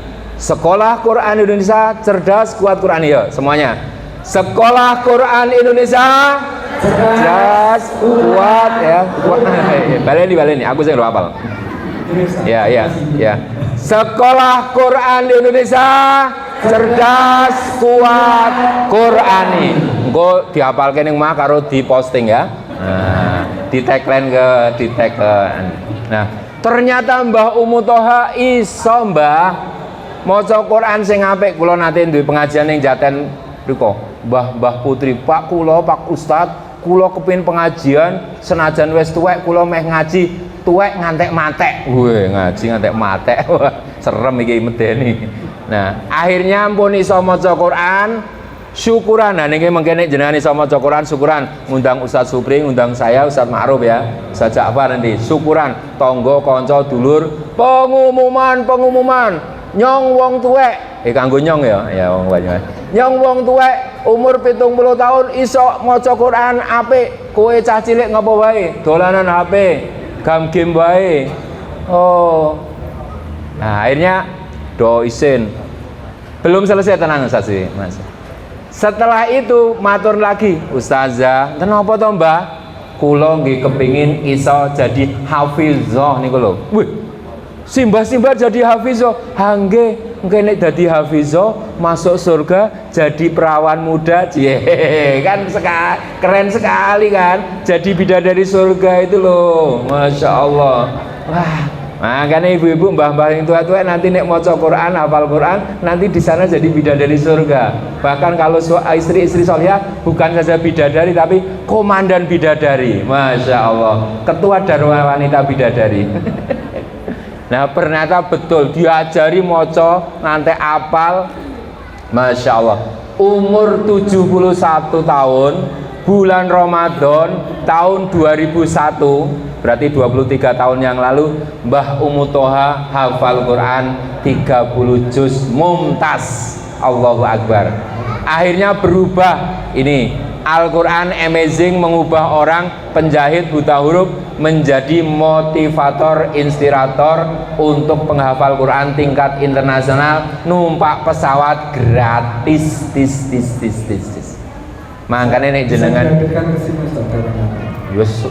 Sekolah Quran Indonesia cerdas kuat Qurani ya semuanya. Sekolah Quran Indonesia cerdas kuat ya. Baleni aku sing hafal. Ya. Sekolah Quran Indonesia cerdas kuat Qurani. Engko dihafalke ning mah karo diposting ya. Nah, di tagline Nah, ternyata Mbah Umu Toha iso Mbah maca Quran sing apik. Kula nate duwe pengajian ning Jaten mriku. Mbah Putri, Pak kula, Pak Ustad, kula kepengin pengajian senajan wis tuwek kula meh ngaji tuwek ngantek matek. Ngaji ngantek matek. Serem iki medeni. Nah, akhirnya ampun iso maca Quran. Syukuran, nah niki mengkene jenengan iso maca Quran, syukuran ngundang Ustaz Supri, ngundang saya Ustaz Ma'ruf ya, Ustaz Ja'far nanti. Syukuran tangga kanca dulur, pengumuman nyong wong tuwek. Kanggo nyong ya wong Banyumas. Nyong wong tuwek umur 70 tahun iso maca Quran apik. Kowe cah cilik ngapa wae? Dolanan HP, game wae. Oh. Nah, akhirnya do isin. Belum selesai, tenang Ustaz Mas. Setelah itu matur lagi, Ustazah, kenapa toh Mbah? Kula nggih kepingin iso jadi hafizah niku lho. Wih, simbah jadi hafizah. Nggih nek dadi hafizah masuk surga jadi perawan muda. Kan keren sekali kan? Jadi bidadari surga itu loh. Masya Allah. Wah, Makanya ibu-ibu, mbah-mbah yang tua-tua nanti nek maca Quran, hafal Quran, nanti di sana jadi bidadari surga. Bahkan kalau istri-istri solihah bukan saja bidadari tapi komandan bidadari. Masya Allah, ketua darwa wanita bidadari. Nah ternyata betul diajari maca nanti apal. Masya Allah, umur 71 tahun, bulan Ramadan tahun 2001, berarti 23 tahun yang lalu, Mbah Ummu Toha hafal Quran 30 juz mumtaz. Allahu Akbar. Akhirnya berubah ini Al-Quran amazing, mengubah orang penjahit buta huruf menjadi motivator, inspirator untuk penghafal Quran tingkat internasional, numpak pesawat gratis. Makanya nek jenengan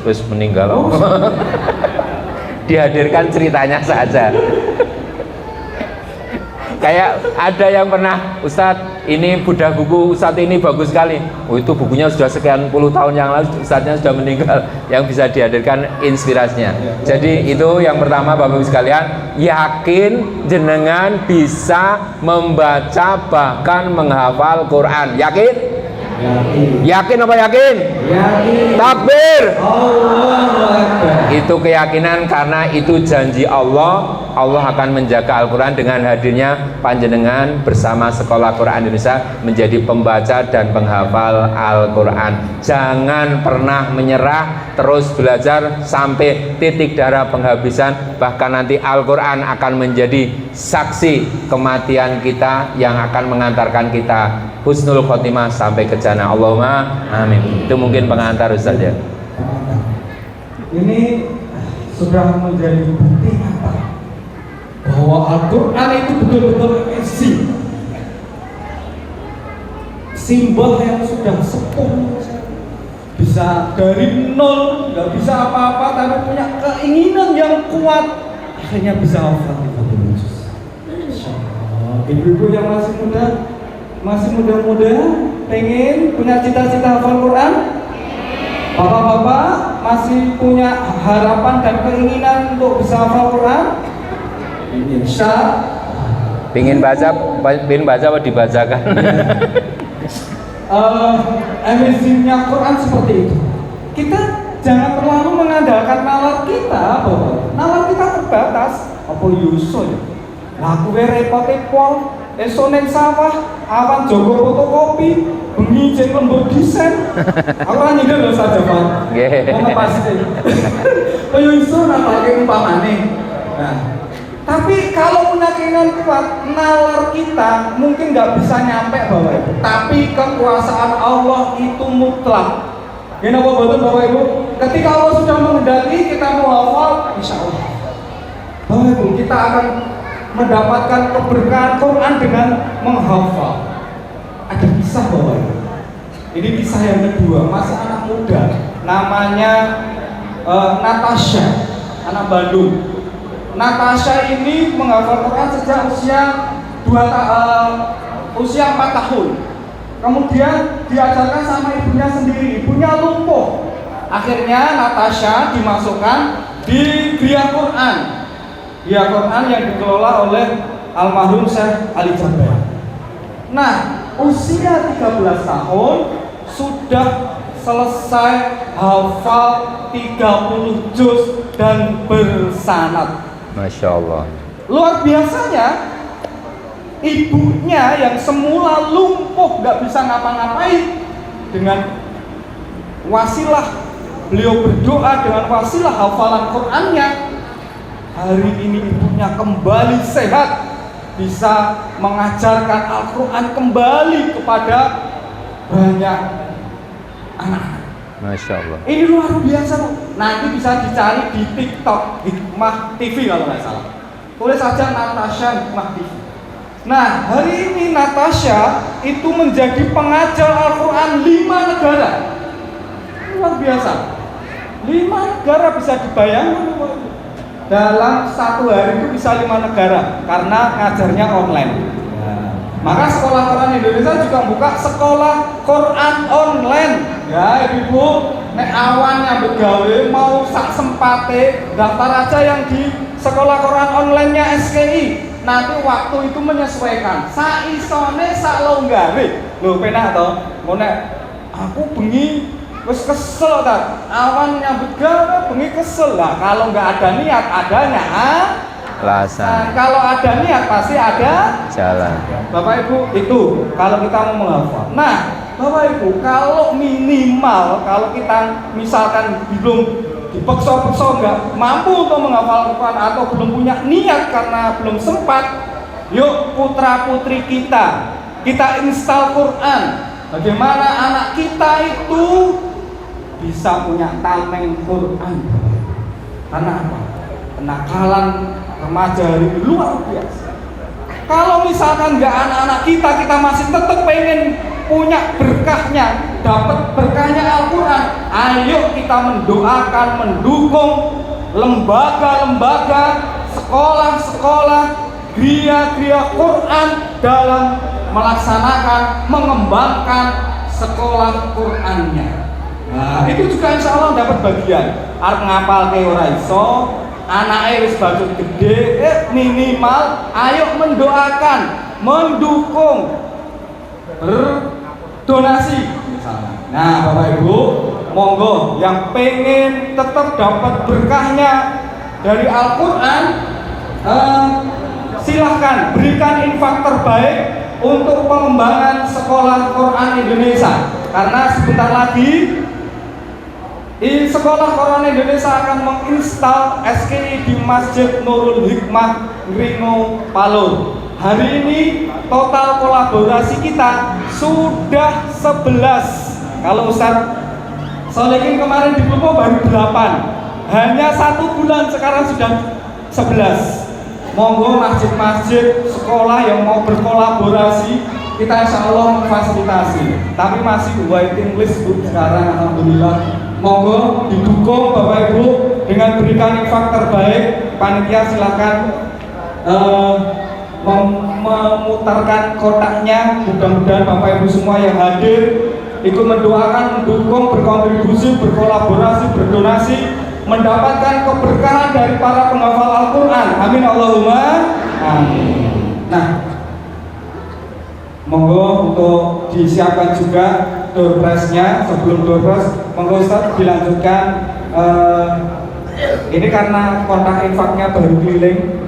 wis meninggal. Dihadirkan ceritanya saja. Kayak ada yang pernah, Ustadz ini bedah buku Ustadz ini bagus sekali. Oh itu bukunya sudah sekian puluh tahun yang lalu, Ustadznya sudah meninggal. Yang bisa dihadirkan inspirasinya. Jadi itu yang pertama Bapak Ibu sekalian, yakin jenengan bisa membaca bahkan menghafal Quran. Yakin? Yakin apa yakin? Yakin. Takbir. Allahu Akbar. Itu keyakinan karena itu janji Allah. Allah akan menjaga Al-Quran dengan hadirnya panjenengan bersama Sekolah Quran Indonesia menjadi pembaca dan penghafal Al-Quran. Jangan pernah menyerah, terus belajar sampai titik darah penghabisan. Bahkan nanti Al-Quran akan menjadi saksi kematian kita yang akan mengantarkan kita husnul khotimah sampai ke jannah. Allahumma amin. Itu mungkin pengantar Ustaz ya. Ini sudah menjadi bukti apa? Bahwa Al-Quran itu betul-betul simbol yang sudah sepuh, bisa dari nol, nggak bisa apa-apa, tapi punya keinginan yang kuat, akhirnya bisa hafal 30 juz. Ibu-ibu yang masih muda, pengen punya cita-cita hafal Quran? Bapak-bapak masih punya harapan dan keinginan untuk bisa hafal Quran? Bisa. Pengen baca apa dibacakan? Amazingnya Quran seperti itu. Kita jangan terlalu mengandalkan nalar kita, Bapak. Nalar kita terbatas. Apa yuso ya? Laku repot pol, esok neng sawah, awan jogo fotokopi, bengi jeng lembur desain. Aku kan nyindir loh saja Pak. Mau ngepasti. Oh yuso napake umpamane. Nah, tapi kalau punya keinginan kuat, nalar kita mungkin nggak bisa nyampe Bapak Ibu. Tapi kekuasaan Allah itu mutlak. Gini betul Bapak Ibu. Ketika Allah sudah menghendaki kita mau hafal, insya Allah Bapak Ibu kita akan mendapatkan keberkahan Quran dengan menghafal. Ada kisah Bapak Ibu. Ini kisah yang kedua, masih anak muda, namanya Natasha, anak Bandung. Natasha ini menghafal Quran sejak usia 4 tahun. Kemudian diajarkan sama ibunya sendiri, ibunya lumpuh. Akhirnya Natasha dimasukkan di Gria Quran. Gria Quran yang dikelola oleh almarhum Syekh Ali Jaber. Nah, usia 13 tahun sudah selesai hafal 30 juz dan bersanad. Masya Allah. Luar biasanya, ibunya yang semula lumpuh gak bisa ngapa-ngapain, dengan wasilah beliau berdoa, dengan wasilah hafalan Qurannya, hari ini ibunya kembali sehat, bisa mengajarkan Al-Quran kembali kepada banyak anak-anak. Masya Allah. Ini luar biasa. Nanti bisa dicari di TikTok Hikmah TV kalau nggak salah. Tulis saja Natasha Hikmah TV. Nah, hari ini Natasha itu menjadi pengajar Al-Quran 5 negara. Luar biasa. 5 negara bisa dibayangkan. Dalam 1 hari itu bisa 5 negara karena ngajarnya online. Maka Sekolah Quran Indonesia juga buka sekolah Quran online. Ya ibu, nek awan yang begawe mau sak sempate, daftar aja yang di sekolah Quran online-nya SKI. Nanti waktu itu menyesuaikan. Saisone salonggare. Lho penak to. Ngono aku bengi wis kesel ta. Awan nyambut gawe bengi kesel lah. Kalau nggak ada niat adanya Lasan. kalau ada niat pasti ada Jalan. Bapak Ibu itu kalau kita mau menghafal. Nah, Bapak Ibu kalau minimal kalau kita misalkan belum dipeksa-peksa nggak mampu untuk menghafal Quran atau belum punya niat karena belum sempat, yuk putra putri kita install Quran. Bagaimana anak kita itu bisa punya tameng Quran? Karena apa? Kenakalan remaja hari ini luar biasa. Kalau misalkan nggak anak-anak kita masih tetap pengen punya berkahnya, dapat berkahnya Al-Quran, ayo kita mendoakan, mendukung lembaga-lembaga, sekolah-sekolah, gria-gria Quran dalam melaksanakan, mengembangkan sekolah Qurannya. Nah, itu juga insya Allah dapat bagian. Arep ngapal ke ora iso, anake wis bacut gede, minimal ayo mendoakan, mendukung, berdonasi misalnya. Nah, Bapak Ibu, monggo yang pengen tetap dapat berkahnya dari Al-Quran, silahkan berikan infak terbaik untuk pengembangan sekolah Quran Indonesia. Karena sebentar lagi Sekolah Quran Indonesia akan menginstal SKI di Masjid Nurul Hikmah Ngringo Palur. Hari ini total kolaborasi kita sudah 11. Kalau Ustaz Solekin kemarin di Plupo baru 8. Hanya 1 bulan sekarang sudah 11. Monggo masjid-masjid sekolah yang mau berkolaborasi, kita insya Allah memfasilitasi. Tapi masih waiting list Bu sekarang, alhamdulillah. Monggo didukung Bapak Ibu dengan berikan infak terbaik. Panitia silakan memutarkan kotaknya. Mudah-mudahan Bapak Ibu semua yang hadir ikut mendoakan, mendukung, berkontribusi, berkolaborasi, berdonasi, mendapatkan keberkahan dari para penghafal Al-Quran. Amin Allahumma amin. Nah, monggo untuk disiapkan juga doorpress-nya. Sebelum doorpress, monggo Ustaz dilanjutkan. Ini karena kontak infaknya baru keliling.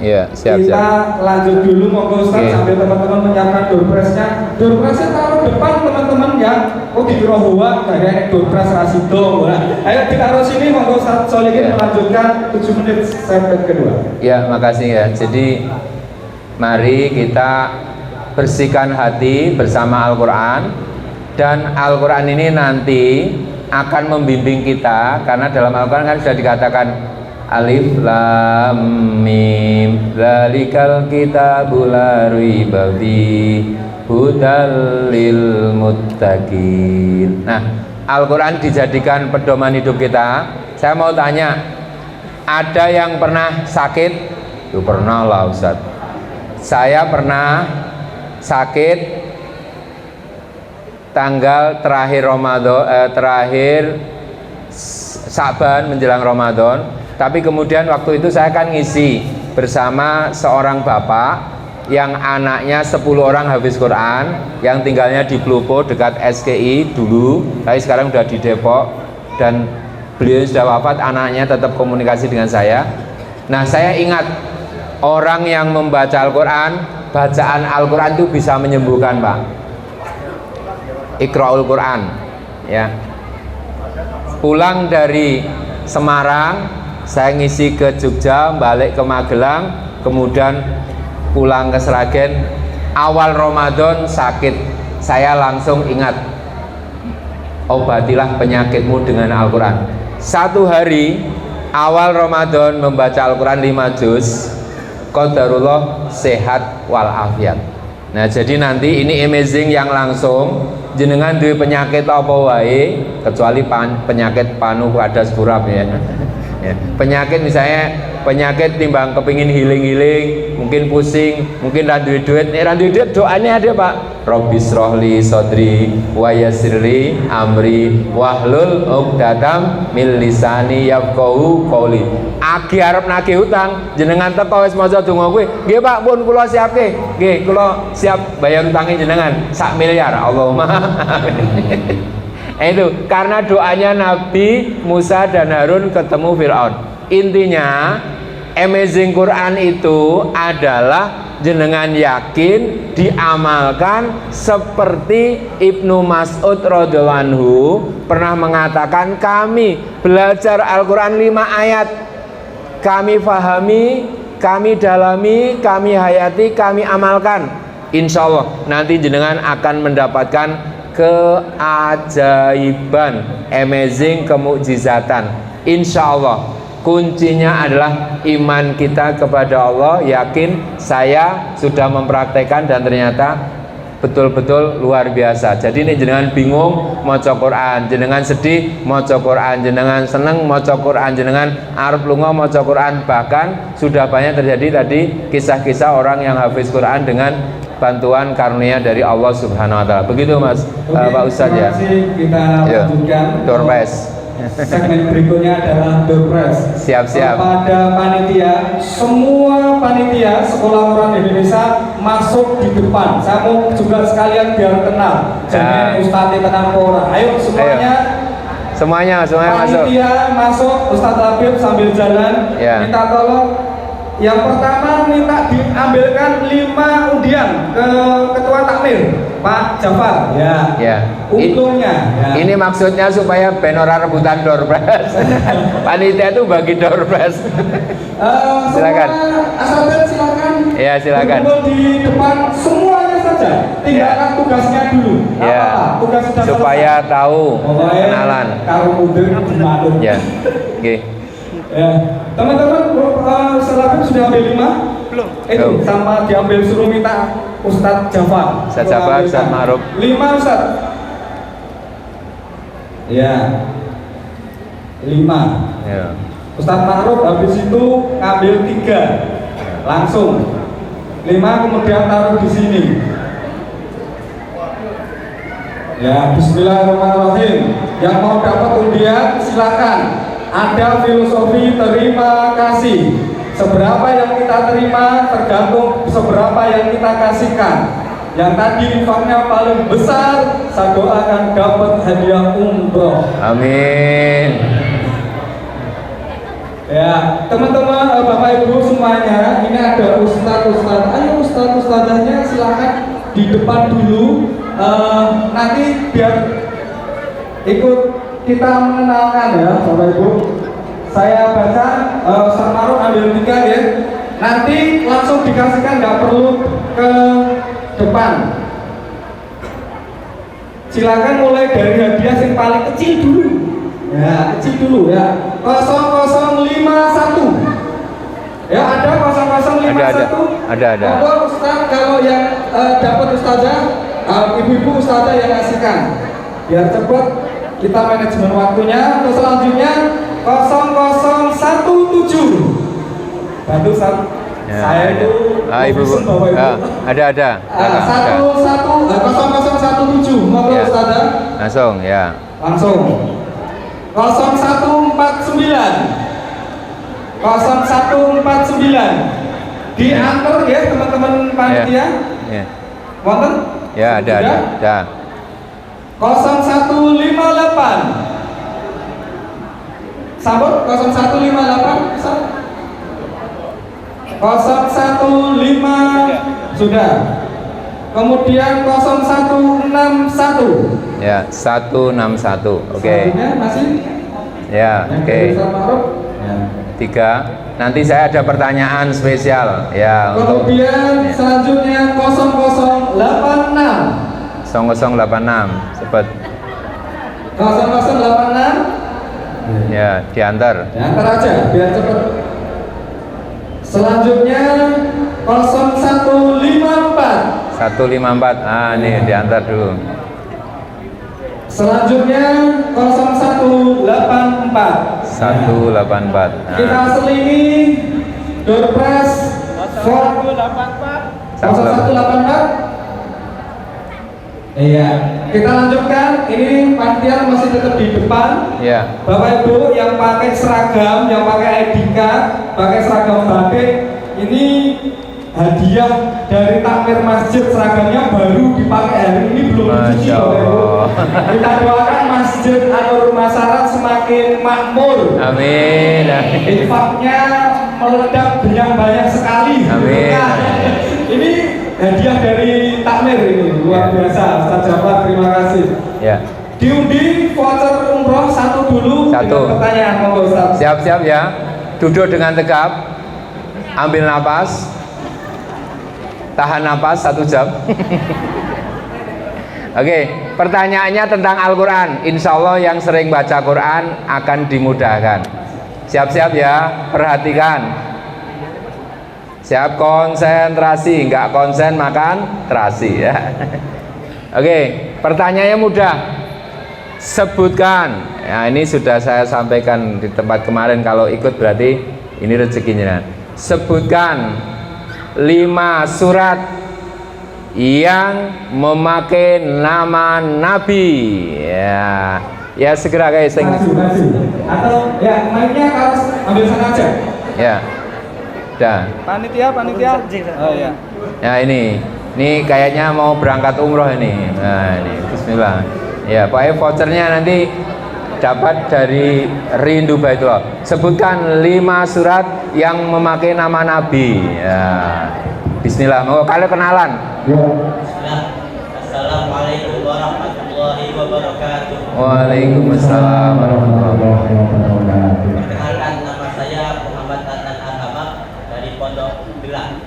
Iya, siap. Kita lanjut dulu, monggo Ustaz, sambil teman-teman menyiapkan doorpress-nya. Doorpress-nya taruh depan teman-teman ya. Oh di Rohua, kayaknya doorpress rasido. Ayo ditaruh sini, monggo Ustaz Solihin melanjutkan 7 menit segmen kedua. Ya, makasih ya. Jadi mari kita bersihkan hati bersama Al-Quran. Dan Al-Quran ini nanti akan membimbing kita, karena dalam Al-Quran kan sudah dikatakan Alif Lam Mim Dzalikal kitabul la raiba fihi hudal lil muttaqin. Nah, Al-Quran dijadikan pedoman hidup kita. Saya mau tanya, ada yang pernah sakit? Itu pernah lah Ustaz. Saya pernah sakit tanggal terakhir Ramadan, terakhir Sa'ban menjelang Ramadan. Tapi kemudian waktu itu saya kan ngisi bersama seorang bapak yang anaknya 10 orang hafiz Quran, yang tinggalnya di Plupo dekat SKI dulu, tapi sekarang udah di Depok, dan beliau sudah wafat, anaknya tetap komunikasi dengan saya. Nah, saya ingat orang yang membaca Al-Quran, bacaan Al-Quran itu bisa menyembuhkan, Pak. Iqra'ul Quran, ya. Pulang dari Semarang, saya ngisi ke Jogja, balik ke Magelang, kemudian pulang ke Sragen. Awal Ramadan sakit, saya langsung ingat, obatilah penyakitmu dengan Al-Quran. 1 hari awal Ramadan membaca Al-Quran 5 juz, qadarullah sehat walafiat. Nah, jadi nanti ini amazing yang langsung jenengan duwe penyakit apa wae, kecuali penyakit panu kadas burap ya. Ya. Penyakit misalnya penyakit timbang kepingin healing, mungkin pusing, mungkin ra duwe duit. Nek ra duwe duit doanya ada Pak. Robbis rohli sodri wa yassirli amri wahlul 'uqdatam min lisani yafqahu qouli. Agi arep nagih utang, jenengan teko wis maca donga kuwi. Nggih Pak, pun kula siapke. Nggih, kula siap bayar utangnya jenengan 1 miliar. Allahumma amin. Itu karena doanya Nabi Musa dan Harun ketemu Fir'aun. Intinya amazing Quran itu adalah jenengan yakin diamalkan seperti Ibnu Mas'ud radhiyallahu anhu pernah mengatakan, kami belajar Al-Quran 5 ayat, kami fahami, kami dalami, kami hayati, kami amalkan, insya Allah nanti jenengan akan mendapatkan keajaiban, amazing, kemukjizatan. Insya Allah kuncinya adalah iman kita kepada Allah, yakin saya sudah mempraktekkan dan ternyata betul-betul luar biasa. Jadi ini jenengan bingung maca Quran, jenengan sedih maca Quran, jenengan seneng maca Quran, jenengan arep lunga maca Quran. Bahkan sudah banyak terjadi tadi kisah-kisah orang yang hafiz Quran dengan bantuan karunia dari Allah Subhanahu wa taala. Begitu Mas. Pak Ustadz ya. Kita lanjutkan. Doorpress. Segmen berikutnya adalah doorpress. Siap-siap. Pada panitia, semua panitia sekolah Quran Indonesia masuk di depan. Saya mau juga sekalian biar kenal. Jadi Ustadz kenal orang. Ayo semuanya. Semuanya masuk. Panitia masuk, Ustadz Habib sambil jalan. Ya. Minta tolong. Yang pertama minta diambilkan 5 undian ke Ketua Takmir Pak Jafar. Ya. Ya. Untungnya. Ya. Ini maksudnya supaya ben ora rebutan doorpress. Panitia itu bagi doorpress. Silakan. Asatidz silakan. Ya, silakan. Berkumpul di depan semuanya saja. Tinggalkan tugasnya dulu. Ya. Tugas sudah supaya selesai. tahu kenalan. Karo mundur di malum. Ya. Oke. Ya, teman-teman, Salafim sudah ambil 5? Belum. Itu sama diambil, suruh minta Ustadz Jafar. Ustadz Jafar, Ustadz Ma'ruf. 5 Ustadz. Ya. 5. Ya. Ustadz Ma'ruf habis itu ngambil 3. Langsung. 5 kemudian taruh di sini. Ya, bismillahirrahmanirrahim. Yang mau dapat undian silakan. Ada filosofi terima kasih. Seberapa yang kita terima tergantung seberapa yang kita kasihkan. Yang tadi infaknya paling besar, saya doakan dapat hadiah umroh. Amin. Ya, teman-teman, Bapak Ibu semuanya, ini ada Ustadz. Ayo Ustadzahnya silakan di depan dulu. Nanti biar ikut kita mengenalkan ya Bapak Ibu. Saya baca, Ustadz Ma'ruf ambil 3 ya. Nanti langsung dikasihkan, nggak perlu ke depan. Silakan mulai dari hadiah yang paling kecil dulu. Ya, kecil dulu ya. 0051. Ya, ada 0051. Ada. Monggo Ustadz, kalau yang dapat Ustazah, ibu-ibu Ustazah yang kasihkan. Biar cepat kita manajemen waktunya. Terus selanjutnya 0017. Bantu Ustaz. Ya, Saya itu Ibu. Ada. 0017. Monggo Ya. Ustazah. Langsung ya. Langsung. 0149. 0149. Diantar ya teman-teman panitia. Ya. Wonten? Ya, ada. 0158. Sambut 0158. 015 sudah. Kemudian 0161. Ya, 161. Oke. Selanjutnya masih? Ya, oke. 3. Nanti saya ada pertanyaan spesial ya untuk Kemudian selanjutnya 0086. 0086 cepet 0086. ya diantar Diantar aja biar cepet. Selanjutnya 0154. 154 nih diantar dulu. Selanjutnya 0184. 184 Kita selingi door prize 0184. Iya, kita lanjutkan. Ini panitia masih tetap di depan. Ya. Bapak Ibu yang pakai seragam, yang pakai ID card, pakai seragam batik, ini hadiah dari takmir masjid. Seragamnya baru dipakai hari ini, belum dicuci Bapak Ibu. Kita doakan Masjid An-Nur Masarat semakin makmur. Amin. Infaknya meledak dengan banyak sekali. Amin. Ini hadiah dari takmir ini luar biasa. Ustaz Jafar, terima kasih. Ya. Diundi voucher umroh satu dulu. Satu. Dengan pertanyaan monggo Ustaz. Siap-siap ya. Duduk dengan tegap. Ambil napas. Tahan napas 1 jam. Oke, pertanyaannya tentang Al-Quran. Insya Allah yang sering baca Quran akan dimudahkan. Siap-siap ya, perhatikan. Siap, konsentrasi. Nggak konsen makan terasi ya. Oke, pertanyaannya mudah. Sebutkan. Ya, ini sudah saya sampaikan di tempat kemarin. Kalau ikut berarti ini rezekinya. Sebutkan 5 surat yang memakai nama Nabi. Ya segera guys. Atau ya, mic-nya harus ambil sana aja. Ya. Dah. Panitia. Oh ya. Ya ini kayaknya mau berangkat umroh ini. Nah ini, Bismillah. Ya, pokoknya vouchernya nanti dapat dari Rindu Baitullah. Sebutkan 5 surat yang memakai nama Nabi. Ya. Bismillah. Mau kalian kenalan? Ya. Assalamualaikum warahmatullahi wabarakatuh. Waalaikumsalam warahmatullahi wabarakatuh. Perkenalkan, nama saya Muhammad Tatan Al-Hamam dari Pondok Gelang.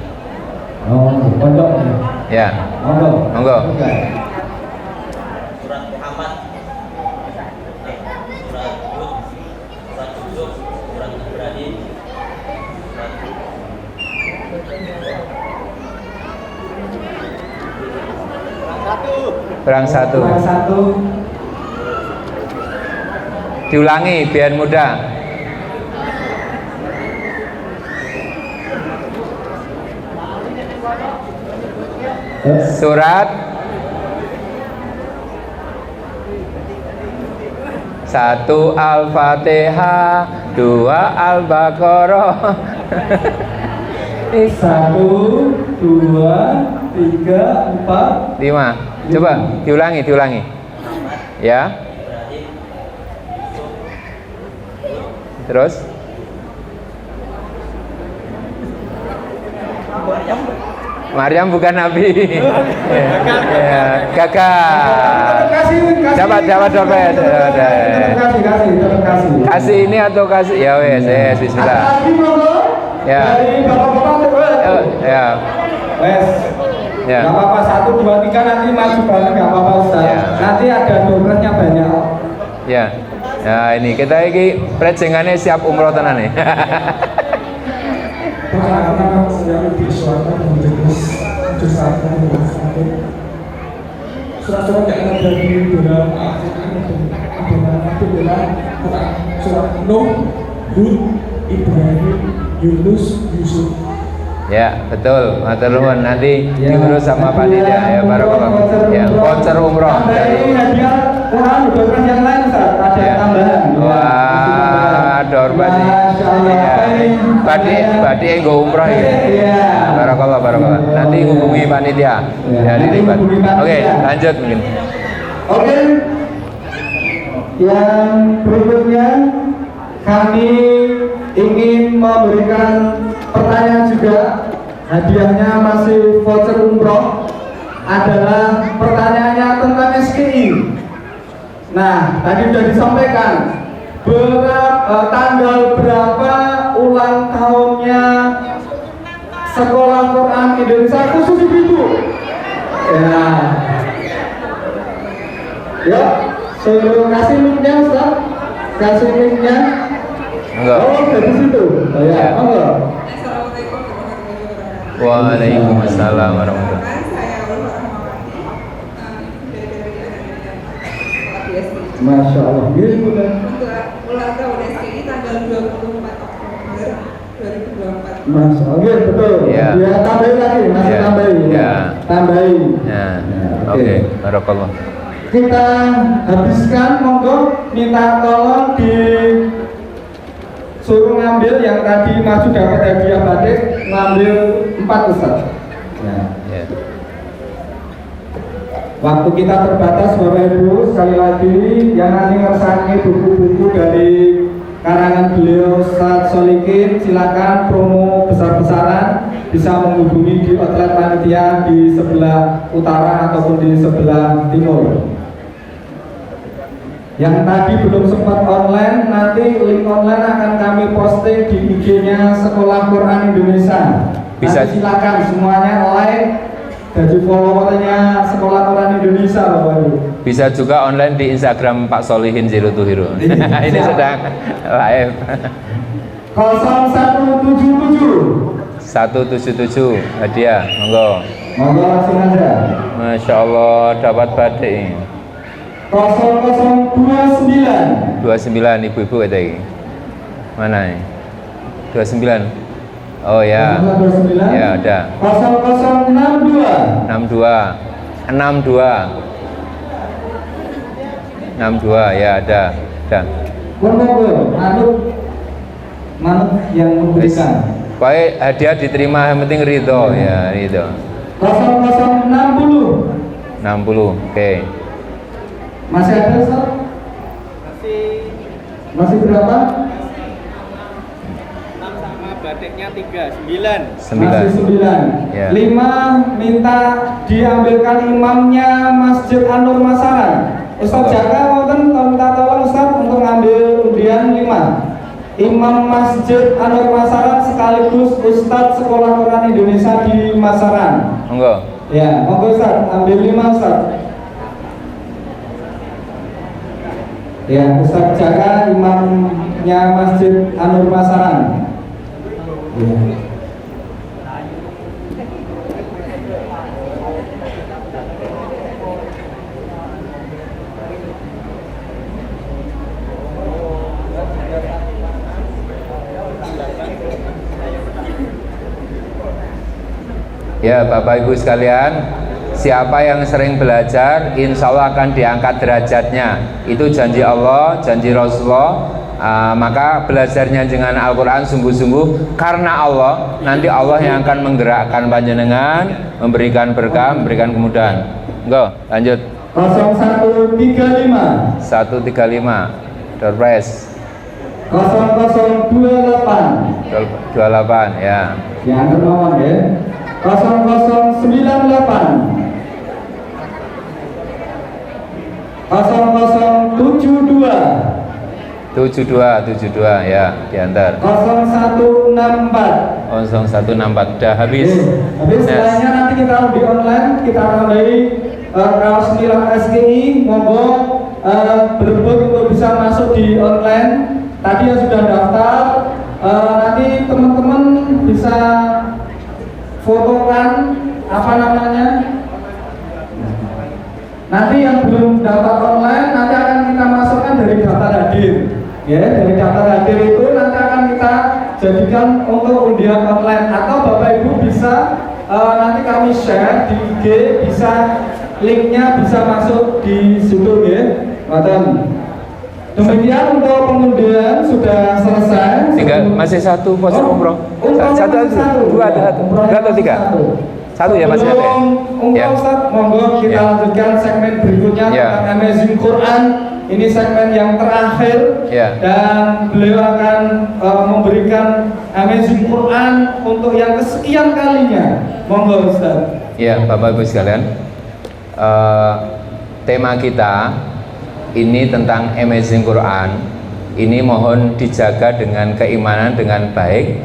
Oh, pondok. Ya. Monggo. Surat Muhammad, surat Hud, surat Yusuf, surat Ibrahim, surat Perang satu. Diulangi biar mudah. Surat 1 Al-Fatihah, 2 Al-Baqarah. 1, 2, 3, 4, 5. Coba diulangi. Ya. Ibrahim, Yusuf, Terus Maryam bukan Nabi. Ya, gagal. Dapat dompet. Kasih ini atau kasih? Ya wes, bismillah. Ya. Ya. Wes. Ya. Gak apa-apa, 1, 2, 3 nanti maju balik, gak apa-apa Ustaz. Ya. Nanti ada dompetnya banyak. Ya. Nah ini kita ini prejengannya siap umroh tenan nih. Karena sedang disuarakan menjadi surat-surat yang ada di dalam surat Nuh, Hud, Ibrahim, Yunus, Yusuf. Ya betul, matur nuwun, nanti diurus sama panitia ya, barakallah. Ya, voucher umroh dari hadiah Quran dompet yang lain Ustaz, ada ya. tambahan. Wah, dorban nih. Ya. Badi nggo umroh ya. Barakallah. Nanti hubungi panitia. Ya, dilibat. Oke, lanjut mungkin. Oke. Yang berikutnya kami ingin memberikan pertanyaan juga. Hadiahnya masih voucher umroh. Adalah pertanyaannya tentang SKI. Nah, tadi sudah disampaikan tanggal berapa ulang tahunnya Sekolah Quran Indonesia khusus ibu. Ya, sebelum kasih linknya Ustaz, kasih linknya. Enggak. Oh, dari situ. Ya, enggak. Waalaikumsalam warahmatullahi. Masya Allah. Untuk ulang tahun SKI tanggal 24 Oktober 2024 Mas, oke betul. Ya. Ya tambahin lagi, masih Ya. tambahin. Ya. Tambahin. Ya. oke. Oke, barakallah. Kita habiskan, monggo minta tolong di suruh ngambil yang tadi maju dapat hadiah batik, ngambil 4 Ustaz. Ya. Ya. Waktu kita terbatas Bapak Ibu, sekali lagi yang nanti ngersani buku-buku dari karangan beliau Ustaz Solikin, silakan promo besar-besaran bisa menghubungi di outlet panitia di sebelah utara ataupun di sebelah timur. Yang tadi belum sempat online, nanti link online akan kami posting di IG-nya Sekolah Quran Indonesia. Bisa. Nanti silakan semuanya like, jadi followernya Sekolah Quran Indonesia Bapak Ibu. Bisa juga online di Instagram Pak Solihin Zero to Hero. Ini sedang live. 0177. 177 hadiah, monggo. Monggo langsung aja. Masya Allah dapat batik. 0029. 29 ibu-ibu kata ini. Mana ini? 29. Oh ya. 0029. Ya ada. 0062. 62 ya ada. Monggo manut yang memberikan. Pokoknya hadiah diterima, yang penting ridho ya, ridho. 0060. 60, oke. Masih ada Ustaz? Masih berapa? 6 sama batiknya 3, 9. 9. Masih 9. Ya. 5 minta diambilkan imamnya Masjid An-Nur Masaran. Ustaz Jaka wonten minta tolong Ustaz untuk ngambil undian 5. Imam Masjid An-Nur Masaran sekaligus Ustaz Sekolah Quran Indonesia di Masaran. Monggo. Ya, monggo Ustaz, ambil 5 Ustaz. Ya, Ustaz Jaka imamnya Masjid An-Nur Masaran. Ya. Ya Bapak Ibu sekalian, siapa yang sering belajar insya Allah akan diangkat derajatnya. Itu janji Allah, janji Rasulullah. Maka belajarnya dengan Al-Quran sungguh-sungguh karena Allah. Nanti Allah yang akan menggerakkan panjenengan, memberikan berkah, memberikan kemudahan. Go, lanjut. 0135 135 Doorpress 0028 28 ya. yang termawon ya. 0098 0072 72 ya diantar. 0164 0164 udah habis. Habis setelahnya nanti kita di online kita tambahi kaos nilai SKI, monggo berebut untuk bisa masuk di online. Tadi yang sudah daftar, nanti teman-teman bisa fotokan apa namanya. Nanti yang belum daftar online nanti akan kita masukkan dari daftar hadir. Ya, dari daftar hadir itu nanti akan kita jadikan untuk undian online atau Bapak Ibu bisa nanti kami share di IG, bisa linknya bisa masuk di situ ya. Demikian untuk pengundian sudah selesai. Tinggal masih satu pos umroh. Dua ada atau tiga? Satu ya masih ada. Ya. Ustaz, monggo kita lanjutkan segmen berikutnya tentang Amazing Quran. Ini segmen yang terakhir dan beliau akan memberikan Amazing Quran untuk yang kesekian kalinya. Monggo Ustaz. Ya, Bapak Ibu sekalian, tema kita ini tentang Amazing Quran. Ini mohon dijaga dengan keimanan dengan baik.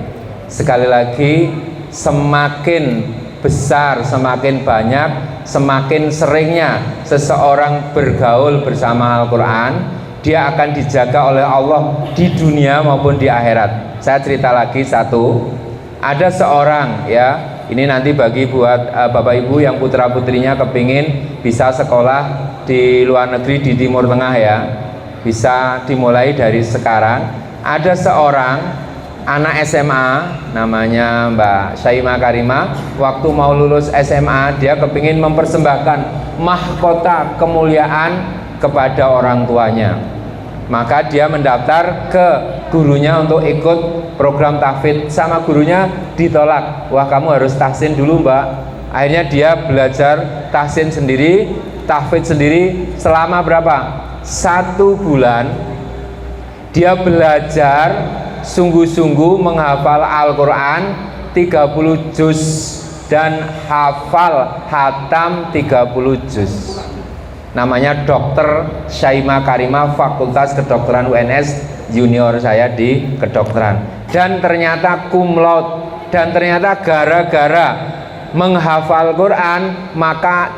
Sekali lagi, semakin besar, semakin banyak, semakin seringnya seseorang bergaul bersama Al-Quran, dia akan dijaga oleh Allah di dunia maupun di akhirat. Saya cerita lagi satu, ada seorang ya, ini nanti bagi buat Bapak Ibu yang putra putrinya kepingin bisa sekolah di luar negeri di Timur Tengah ya, bisa dimulai dari sekarang. Ada seorang anak SMA namanya Mbak Syaimah Karimah. Waktu mau lulus SMA dia kepingin mempersembahkan mahkota kemuliaan kepada orang tuanya. Maka dia mendaftar ke gurunya untuk ikut program tahfidz. Sama gurunya ditolak. Wah, kamu harus tahsin dulu, Mbak. Akhirnya dia belajar tahsin sendiri, tahfidz sendiri selama berapa? 1 bulan. Dia belajar sungguh-sungguh menghafal Al-Quran 30 juz dan hafal hatam 30 juz. Namanya Dr. Syaimah Karimah, Fakultas Kedokteran UNS, junior saya di kedokteran. Dan ternyata cum laude. Dan ternyata gara-gara menghafal Quran maka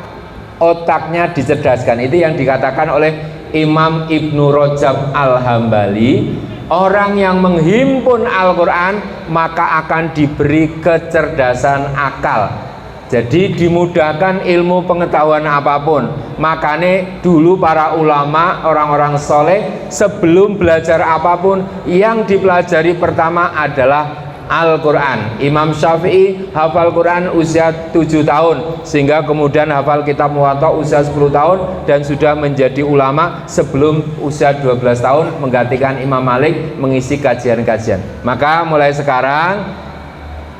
otaknya dicerdaskan. Itu yang dikatakan oleh Imam Ibnu Rajab Al-Hambali. Orang yang menghimpun Al-Quran maka akan diberi kecerdasan akal. Jadi dimudahkan ilmu pengetahuan apapun. Makanya dulu para ulama, orang-orang soleh sebelum belajar apapun yang dipelajari pertama adalah Al-Quran. Imam Syafi'i hafal Quran usia 7 tahun sehingga kemudian hafal kitab Muwatta usia 10 tahun dan sudah menjadi ulama sebelum usia 12 tahun menggantikan Imam Malik mengisi kajian-kajian. Maka mulai sekarang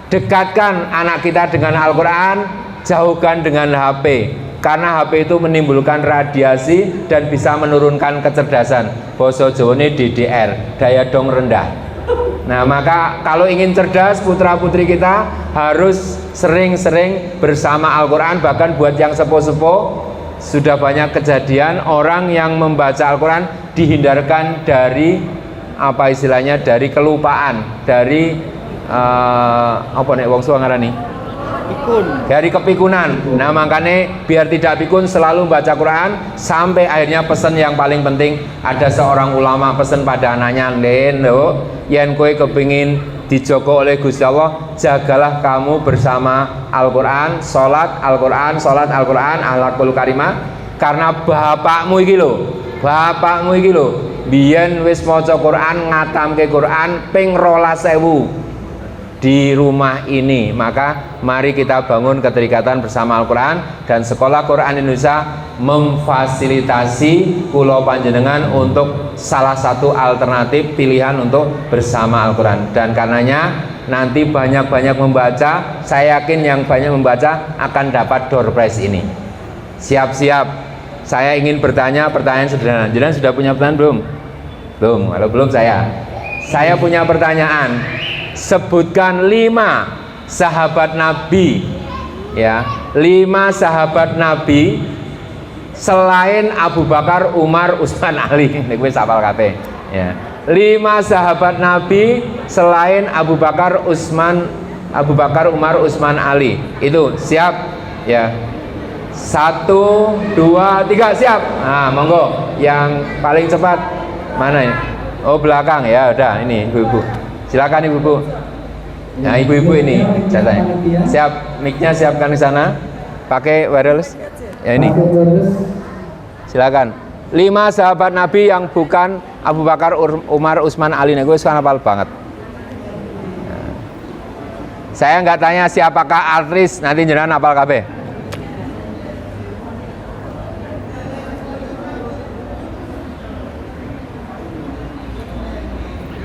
dekatkan anak kita dengan Al-Quran, jauhkan dengan HP. Karena HP itu menimbulkan radiasi dan bisa menurunkan kecerdasan. Basa Jawane DDR, daya dong rendah. Nah, maka kalau ingin cerdas, putra-putri kita harus sering-sering bersama Al-Quran. Bahkan buat yang sepuh-sepuh, sudah banyak kejadian orang yang membaca Al-Quran dihindarkan dari apa istilahnya, dari kelupaan, dari apa nek wong Sunda ngarani? Pikun. Dari kepikunan. Nah, makanya biar tidak pikun selalu baca Quran sampai akhirnya pesan yang paling penting. Ada seorang ulama pesan pada anaknya, "Len lho, yen kowe kepingin dijogo oleh Gusti Allah, jagalah kamu bersama Al-Quran, salat Al-Quran, salat Al-Quran, akhlakul karimah. Karena bapakmu iki lho, biyen wis maca Quran, ngatamke Quran ping 12.000 di rumah ini. Maka mari kita bangun keterikatan bersama Al-Quran, dan Sekolah Quran Indonesia memfasilitasi pulau panjenengan untuk salah satu alternatif pilihan untuk bersama Al-Quran. Dan karenanya nanti banyak-banyak membaca, saya yakin yang banyak membaca akan dapat door prize ini. Siap-siap. Saya ingin bertanya pertanyaan sederhana. Jangan sudah punya pertanyaan belum? Belum. Kalau belum saya punya pertanyaan. Sebutkan 5 sahabat Nabi, ya, 5 sahabat Nabi selain Abu Bakar, Umar, Utsman, Ali. Ini gue hafal kabeh. Ya. 5 sahabat Nabi selain Abu Bakar, Umar, Utsman, Ali. Itu siap, ya. 1, 2, 3 siap. Nah, monggo. Yang paling cepat mana ini? Oh, belakang ya. Udah, ini ibu-ibu. Silakan ibu-ibu. Nah, ibu-ibu ini catanya. Siap, mic-nya siapkan di sana. Pakai wireless. Ya ini. Silakan. 5 sahabat Nabi yang bukan Abu Bakar, Umar, Utsman, Ali. Nah, gue sekarang hafal banget. Nah. Saya nggak tanya siapakah artis, nanti jenengan hafal kabeh.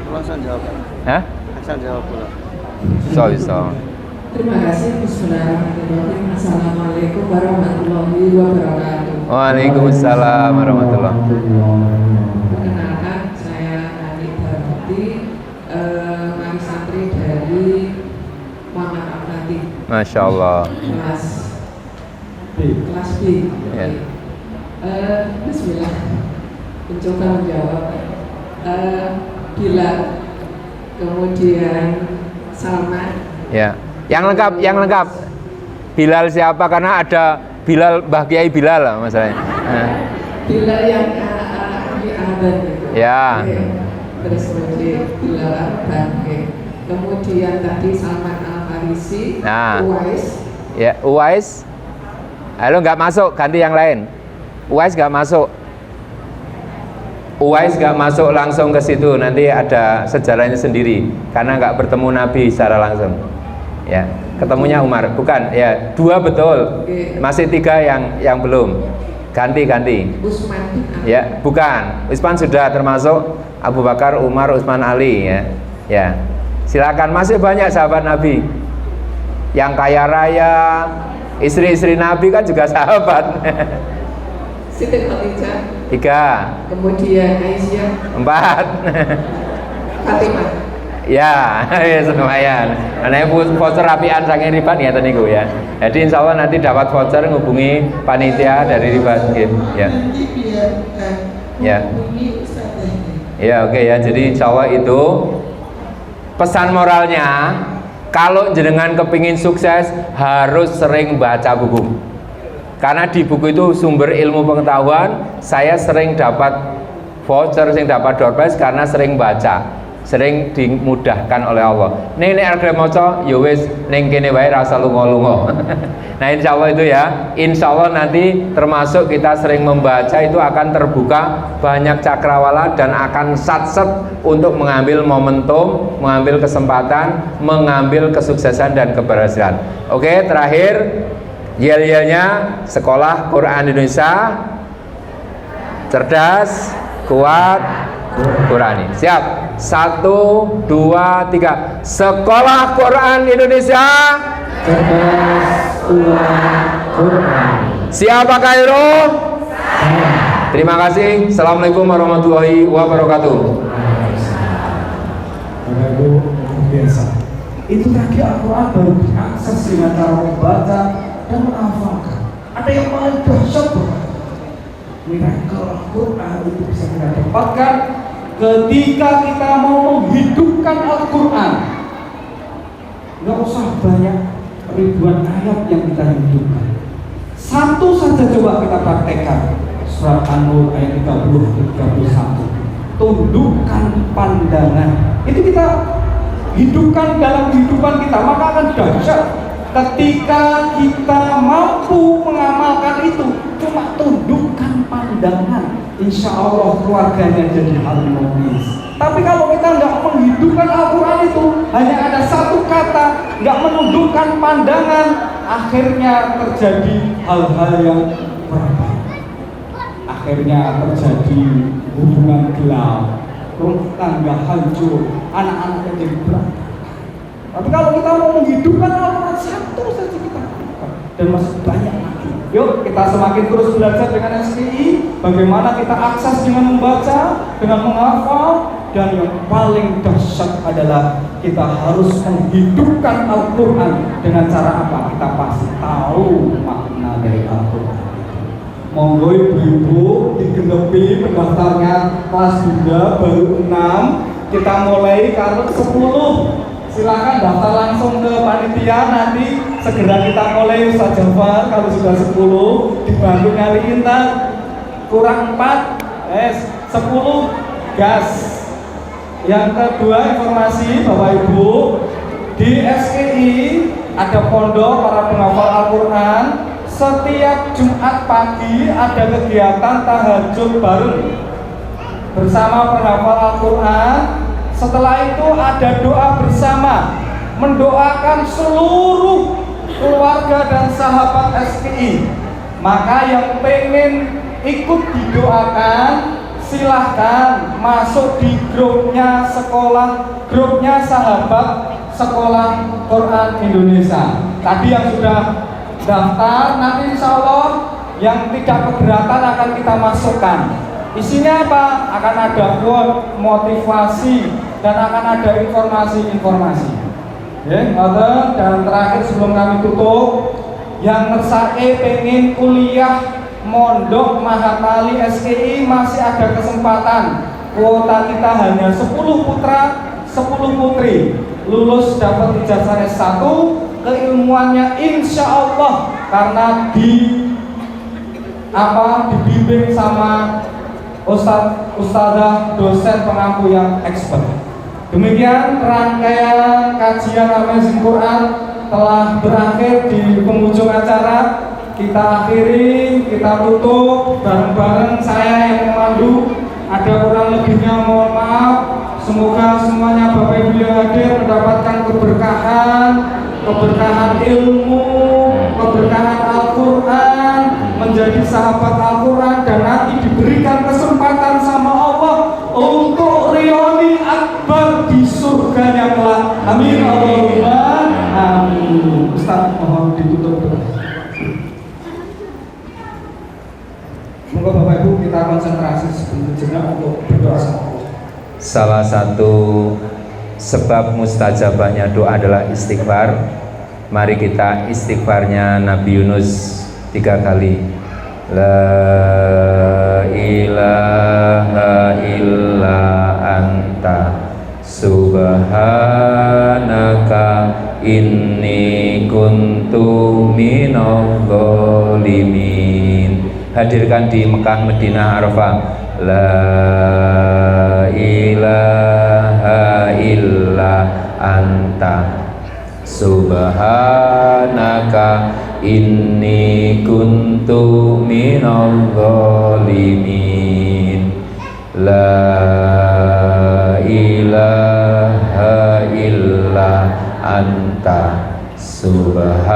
Hasan jawab. Hah? Hasan jawab pula. Bisa. Terima kasih. Bismillahirrahmanirrahim. Assalamualaikum warahmatullahi wabarakatuh. Waalaikumsalam warahmatullahi wabarakatuh. Perkenalkan, saya Nani Barbati, kami santri dari Muhammad Al-Fatih. Masya Allah. Kelas B. Ya. Bismillah. Mencoba menjawab. Bilal, kemudian Salman. Ya, yang lengkap. Bilal siapa? Karena ada Bilal, Mbah Kiai Bilal lah masalahnya. Nah. Bilal yang ahli adan itu. Ya. Terus kemudian Bilal Arban. Kemudian tadi Salman Al-Farisi. Nah. Uwais. Ya, Uwais. Halo, nggak masuk, ganti yang lain. Uwais nggak masuk. Uwais nggak masuk langsung ke situ, nanti ada sejarahnya sendiri karena nggak bertemu Nabi secara langsung. Ya, ketemunya Umar, bukan? Ya, 2 betul. Masih 3 yang belum. Ganti. Utsman bin Affan. Ya, bukan. Utsman sudah termasuk Abu Bakar, Umar, Utsman, Ali. Ya, ya. Silakan, masih banyak sahabat Nabi yang kaya raya, istri-istri Nabi kan juga sahabat. Siti Khadijah. 3, Kemudian Aisyah. 4. Fatimah. Ya, ya lumayan. Karena voucher rapian saking Riban ya tadi gue ya. Jadi insya Allah nanti dapat voucher ngubungi panitia dari Riban. Ya. Ya. Ya oke ya. Jadi insya Allah itu pesan moralnya. Kalau jenengan kepingin sukses harus sering baca buku. Karena di buku itu sumber ilmu pengetahuan. Saya sering dapat voucher, sering dapat door prize karena sering baca. Sering dimudahkan oleh Allah. Nek arep maca ya wis ning kene wae ra usah lunga-lunga. Nah, insyaallah itu ya. Insyaallah nanti termasuk kita sering membaca itu akan terbuka banyak cakrawala dan akan satset untuk mengambil momentum, mengambil kesempatan, mengambil kesuksesan dan keberhasilan. Oke, terakhir yel-yelnya sekolah Quran Indonesia cerdas, kuat, Qurani. Siap? 1, 2, 3. Sekolah Quran Indonesia cerdas, kuat, Qurani. Siapa Kairo? Terima kasih. Assalamualaikum warahmatullahi wabarakatuh. Bapak Ibu, biasa. Itu tadi Al-Quran baru diakses dengan cara membaca dan menghafalkan. Ada yang paling dahsyat banget. Miracle Al-Quran itu bisa kita dapatkan ketika kita mau menghidupkan Al-Quran. Nggak usah banyak ribuan ayat yang kita hidupkan. Satu saja coba kita praktekkan. Surat An-Nur ayat 30-31. Tundukkan pandangan. Itu kita hidupkan dalam kehidupan kita, maka akan dahsyat. Ketika kita mampu mengamalkan itu, cuma tundukkan pandangan, insya Allah keluarganya jadi harmonis. Tapi kalau kita nggak menghidupkan Al-Quran itu, hanya ada satu kata, nggak menundukkan pandangan, akhirnya terjadi hal-hal yang berbeda. Akhirnya terjadi hubungan gelap, rumah tangga hancur, anak-anak jadi berantakan. Tapi kalau kita mau menghidupkan Al-Quran, satu saja kita lakukan, dan masih banyak lagi. Yuk kita semakin terus belajar dengan SPI, bagaimana kita akses dengan membaca, dengan menghafal, dan yang paling dahsyat adalah kita harus menghidupkan Al-Quran. Dengan cara apa? Kita pasti tahu makna dari Al-Quran. Monggo ibu-ibu digenepi pendaftarnya kelas 2 baru 6. Kita mulai kalau 10. Silakan daftar langsung ke panitia, nanti segera kita mulai Ustaz Jafar. Kalau sudah 10 dibantu nyariin kurang 4 10 gas. Yang kedua informasi Bapak Ibu, di SKI ada pondok para penghafal Al-Quran. Setiap Jumat pagi ada kegiatan tahajud bareng bersama penghafal Al-Quran. Setelah itu ada doa bersama, mendoakan seluruh keluarga dan sahabat SPI. Maka yang pengen ikut didoakan, silahkan masuk di grupnya sekolah, grupnya sahabat sekolah Quran Indonesia. Tadi yang sudah daftar, nanti insya Allah yang tidak keberatan akan kita masukkan. Isinya apa? Akan ada quote, motivasi, dan akan ada informasi-informasi. Ya, dan terakhir sebelum kami tutup, yang ngersake pengen kuliah mondok Mahatali SKI masih ada kesempatan. Kuota kita hanya 10 putra, 10 putri. Lulus dapat ijazah S1, keilmuannya insya Allah karena dibimbing sama ustadzah dosen pengampu yang expert. Demikian rangkaian kajian Amazing Quran telah berakhir di penghujung acara. Kita akhiri, kita tutup bareng-bareng saya yang memandu. Ada kurang lebihnya mohon maaf. Semoga semuanya Bapak Ibu yang hadir mendapatkan keberkahan, keberkahan ilmu, keberkahan Al-Quran, menjadi sahabat Al-Quran, dan nanti diberikan kesempatan sama Allah untuk reuni akbar di surganya kelak. Amin Allahumma amin. Ustaz mohon ditutup doa. Semoga Bapak Ibu kita konsentrasi sebentar untuk berdoa sama Allah. Salah satu sebab mustajabahnya doa adalah istighfar. Mari kita istighfarnya Nabi Yunus 3 kali. La ilaha illa anta subhanaka inni kuntu minadh dhalimin. Hadirkan di Mekah, Madinah, Arafah. La ilaha illa anta subhanaka inni kuntu minadh dhalimin. La ilaha illa anta subhanaka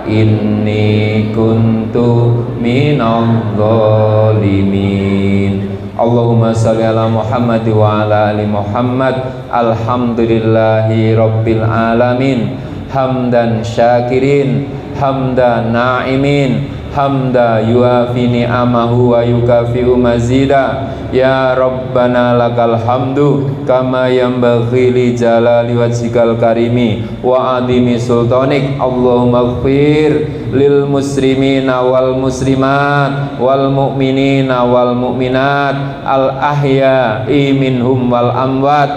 inni kuntu minadh dhalimin. Allahumma sholli ala Muhammad wa ala ali Muhammad. Alhamdulillahi rabbil alamin. Hamdan syakirin, hamdan na'imin, hamda yuafi ni'amahu wa yukafi'u mazida. Ya Rabbana lakal hamdu kama yanbaghi li jalali wajhikal karimi wa adimi sultanik. Allahumma ighfir lil muslimina wal muslimat wal mu'minina wal mu'minat al ahya'i minhum wal amwat.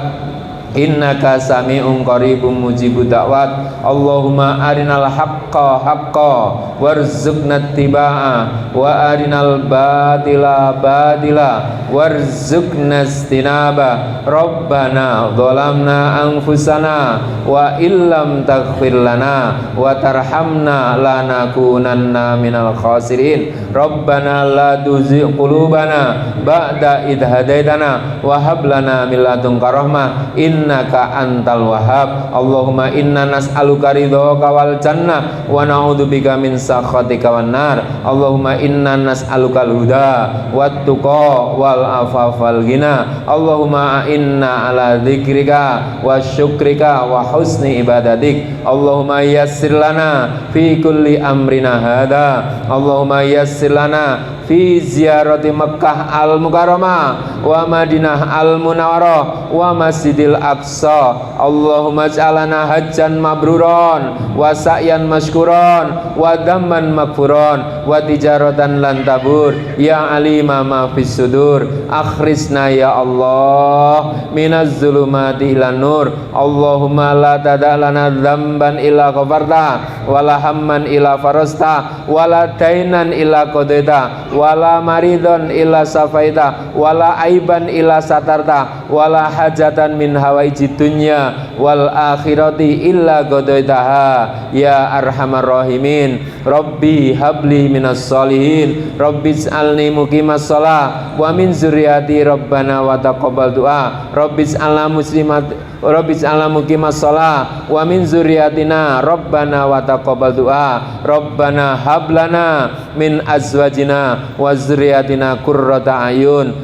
Innaka sami'un qaribun mujibud da'wat. Allahumma arinal haqqa haqqa warzuqna ittiba'a wa arinal batila batila warzuqna istinaba. Rabbana zalamna anfusana wa illam taghfir lana wa tarhamna lanakunanna minal khasirin. Rabbana la tuzigh qulubana ba'da idh hadaitana wa hab lana min ladunka rahmah innaka antal wahhab. Allahumma inna nas'aluka ridhaka wal jannah wa na'udzubika min sakhatika wan nar. Allahumma inna nas'aluka al-huda wat tuqa wal afafa wal ghina. Allahumma inna ala dzikrika wa syukrika wa husni ibadatik. Allahumma yassir lana fi kulli amrina hada. Allahumma yassir lana fi ziyarati Makkah al-Mukarramah wa Madinah al-Munawwarah wa Masjidil Aqsa. Allahumma ij'alna hajjan mabruran wa sa'yan mashkuran wa dhamman maghfuran wa tijaratan lan tabur. Ya alima ma fis sudur akhrisna ya Allah minaz zulumati ilan nur. Allahumma la tada' lana dzamban illa ghafarta wa la hamman illa farasta wa la dainan illa qadaita wa la maridon illa safaita wa la aiban illa satarta wa la hajatan min hawaijid dunya wal akhirati illa qadaitaha ya arhamar rahimin. Rabbi habli minas solihin. Rabbi ij'alni muqimas shalah wa min zurriyyati rabbana wa taqabbal du'a. Rabbi ij'alna muslimat Rabbi ij'alna muqimas shalah wa min zurriyyatina rabbana wa taqabbal du'a. Rabbana hab lana min azwajina wa zurriyyatina qurrata ayun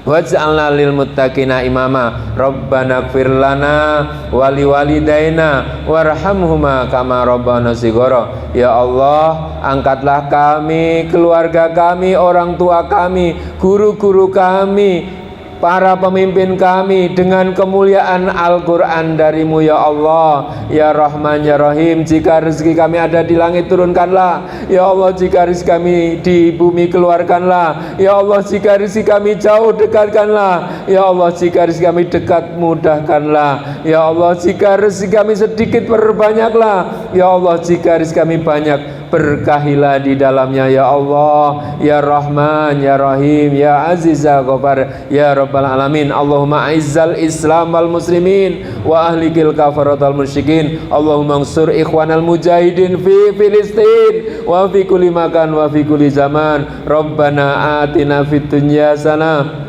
waj'alna lil muttaqina imama. Rabbana ighfir lana wa liwalidaina warhamhuma kama rabbana shighara. Ya Allah, angkatlah kami, keluarga kami, orang tua kami, guru-guru kami, para pemimpin kami dengan kemuliaan Al-Quran darimu ya Allah. Ya Rahman ya Rahim, jika rezeki kami ada di langit turunkanlah. Ya Allah, jika rezeki kami di bumi keluarkanlah. Ya Allah, jika rezeki kami jauh dekatkanlah. Ya Allah, jika rezeki kami dekat mudahkanlah. Ya Allah, jika rezeki kami sedikit perbanyaklah. Ya Allah, jika rezeki kami banyak berkahilah di dalamnya ya Allah, ya Rahman, ya Rahim, ya Aziz, ya Ghaffar, ya Rabbal Alamin. Allahumma aizzal Islam wal muslimin wa ahlikil kafaratal musyrikin. Allahumma ansur ikhwanal mujahidin fi Filistin wa fi kulli makan wa fi kulli zaman. Rabbana atina fid dunya hasanah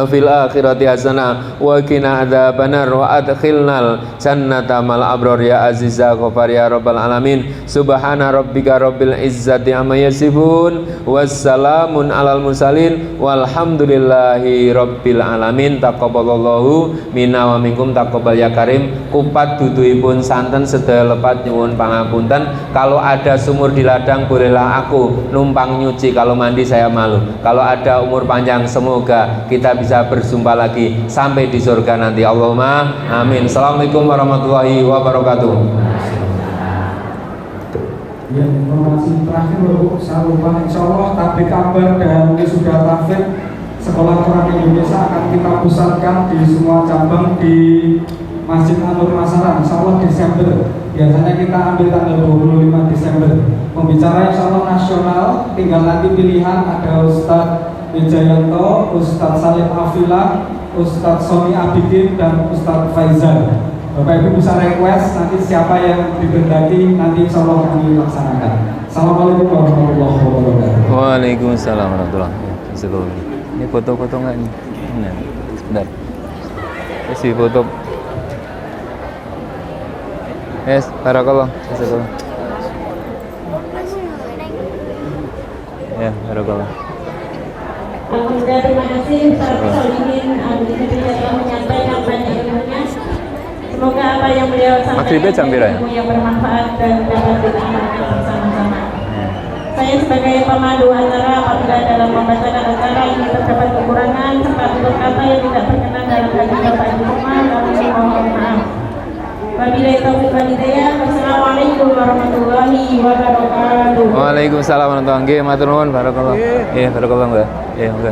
fil akhirati hasanah wa qina adzabannar wa adkhilnal jannata mal abrar ya aziz ya ghafar ya rabbal alamin. Subhana rabbika rabbil izzati amma yasifun wassalamun alal mursalin walhamdulillahi rabbil alamin. Taqabbalallahu minna wa minkum taqabbal ya karim. Kupat duduhipun santen sedaya lepat nyuwun pangapunten. Kalau ada sumur di ladang bolehlah aku numpang nyuci, kalau mandi saya malu. Kalau ada umur panjang semoga kita bisa bersumpah lagi sampai di surga nanti. Allahumma amin. Assalamualaikum warahmatullahi wabarakatuh. Ya, informasi terakhir Bu, saya lupa, insya Allah tablik kabar dan wisuda tahfidz Sekolah Quran Indonesia akan kita pusatkan di semua cabang di Masjid An-Nur Masaran, insya Allah Desember. Biasanya kita ambil tanggal 25 Desember. Pembicara insya Allah nasional, tinggal nanti pilihan ada Ustadz Wijayanto, Ustadz Salim Afila, Ustadz Sony Abidin, dan Ustadz Faizal. Bapak Ibu bisa request nanti siapa yang dikehendaki, nanti insya Allah kami laksanakan. Assalamualaikum warahmatullahi wabarakatuh. Waalaikumsalam warahmatullahi wabarakatuh. Ini foto-foto nggak ini? Ini, sebentar. Isi foto. Yes, barakallah. Ya, barakallah. Alhamdulillah, terima kasih Ustaz Solihin telah menyampaikan banyak ilmunya. Semoga apa yang beliau sampaikan ilmu yang bermanfaat dan dapat diamalkan bersama-sama. Saya sebagai pemandu acara, apabila dalam membacakan acara ini terdapat kekurangan serta tutur kata yang tidak berkenan dalam hati Bapak Ibu semua, kami mohon maaf. Wabillahi taufiq wal hidayah. Wassalamualaikum warahmatullahi wabarakatuh. Waalaikumsalam warahmatullahi wabarakatuh. Matur nuwun barakallah. Iya, barakallah Mbak. Iya, monggo.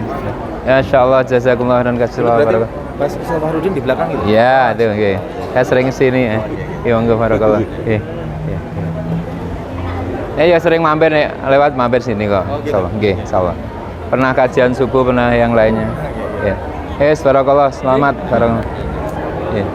Ya insyaallah jazakumullah khairan katsira barakallah. Mas Ustaz Fahrudin di belakang itu. Iya, itu nggih. Saya sering kesini ya. Iya, monggo barakallah. Iya. Ya sering mampir nih, lewat mampir sini kok. Insyaallah, nggih, insyaallah. Pernah kajian subuh, pernah yang lainnya. Ya. Barakallah, selamat barakallah. Iya.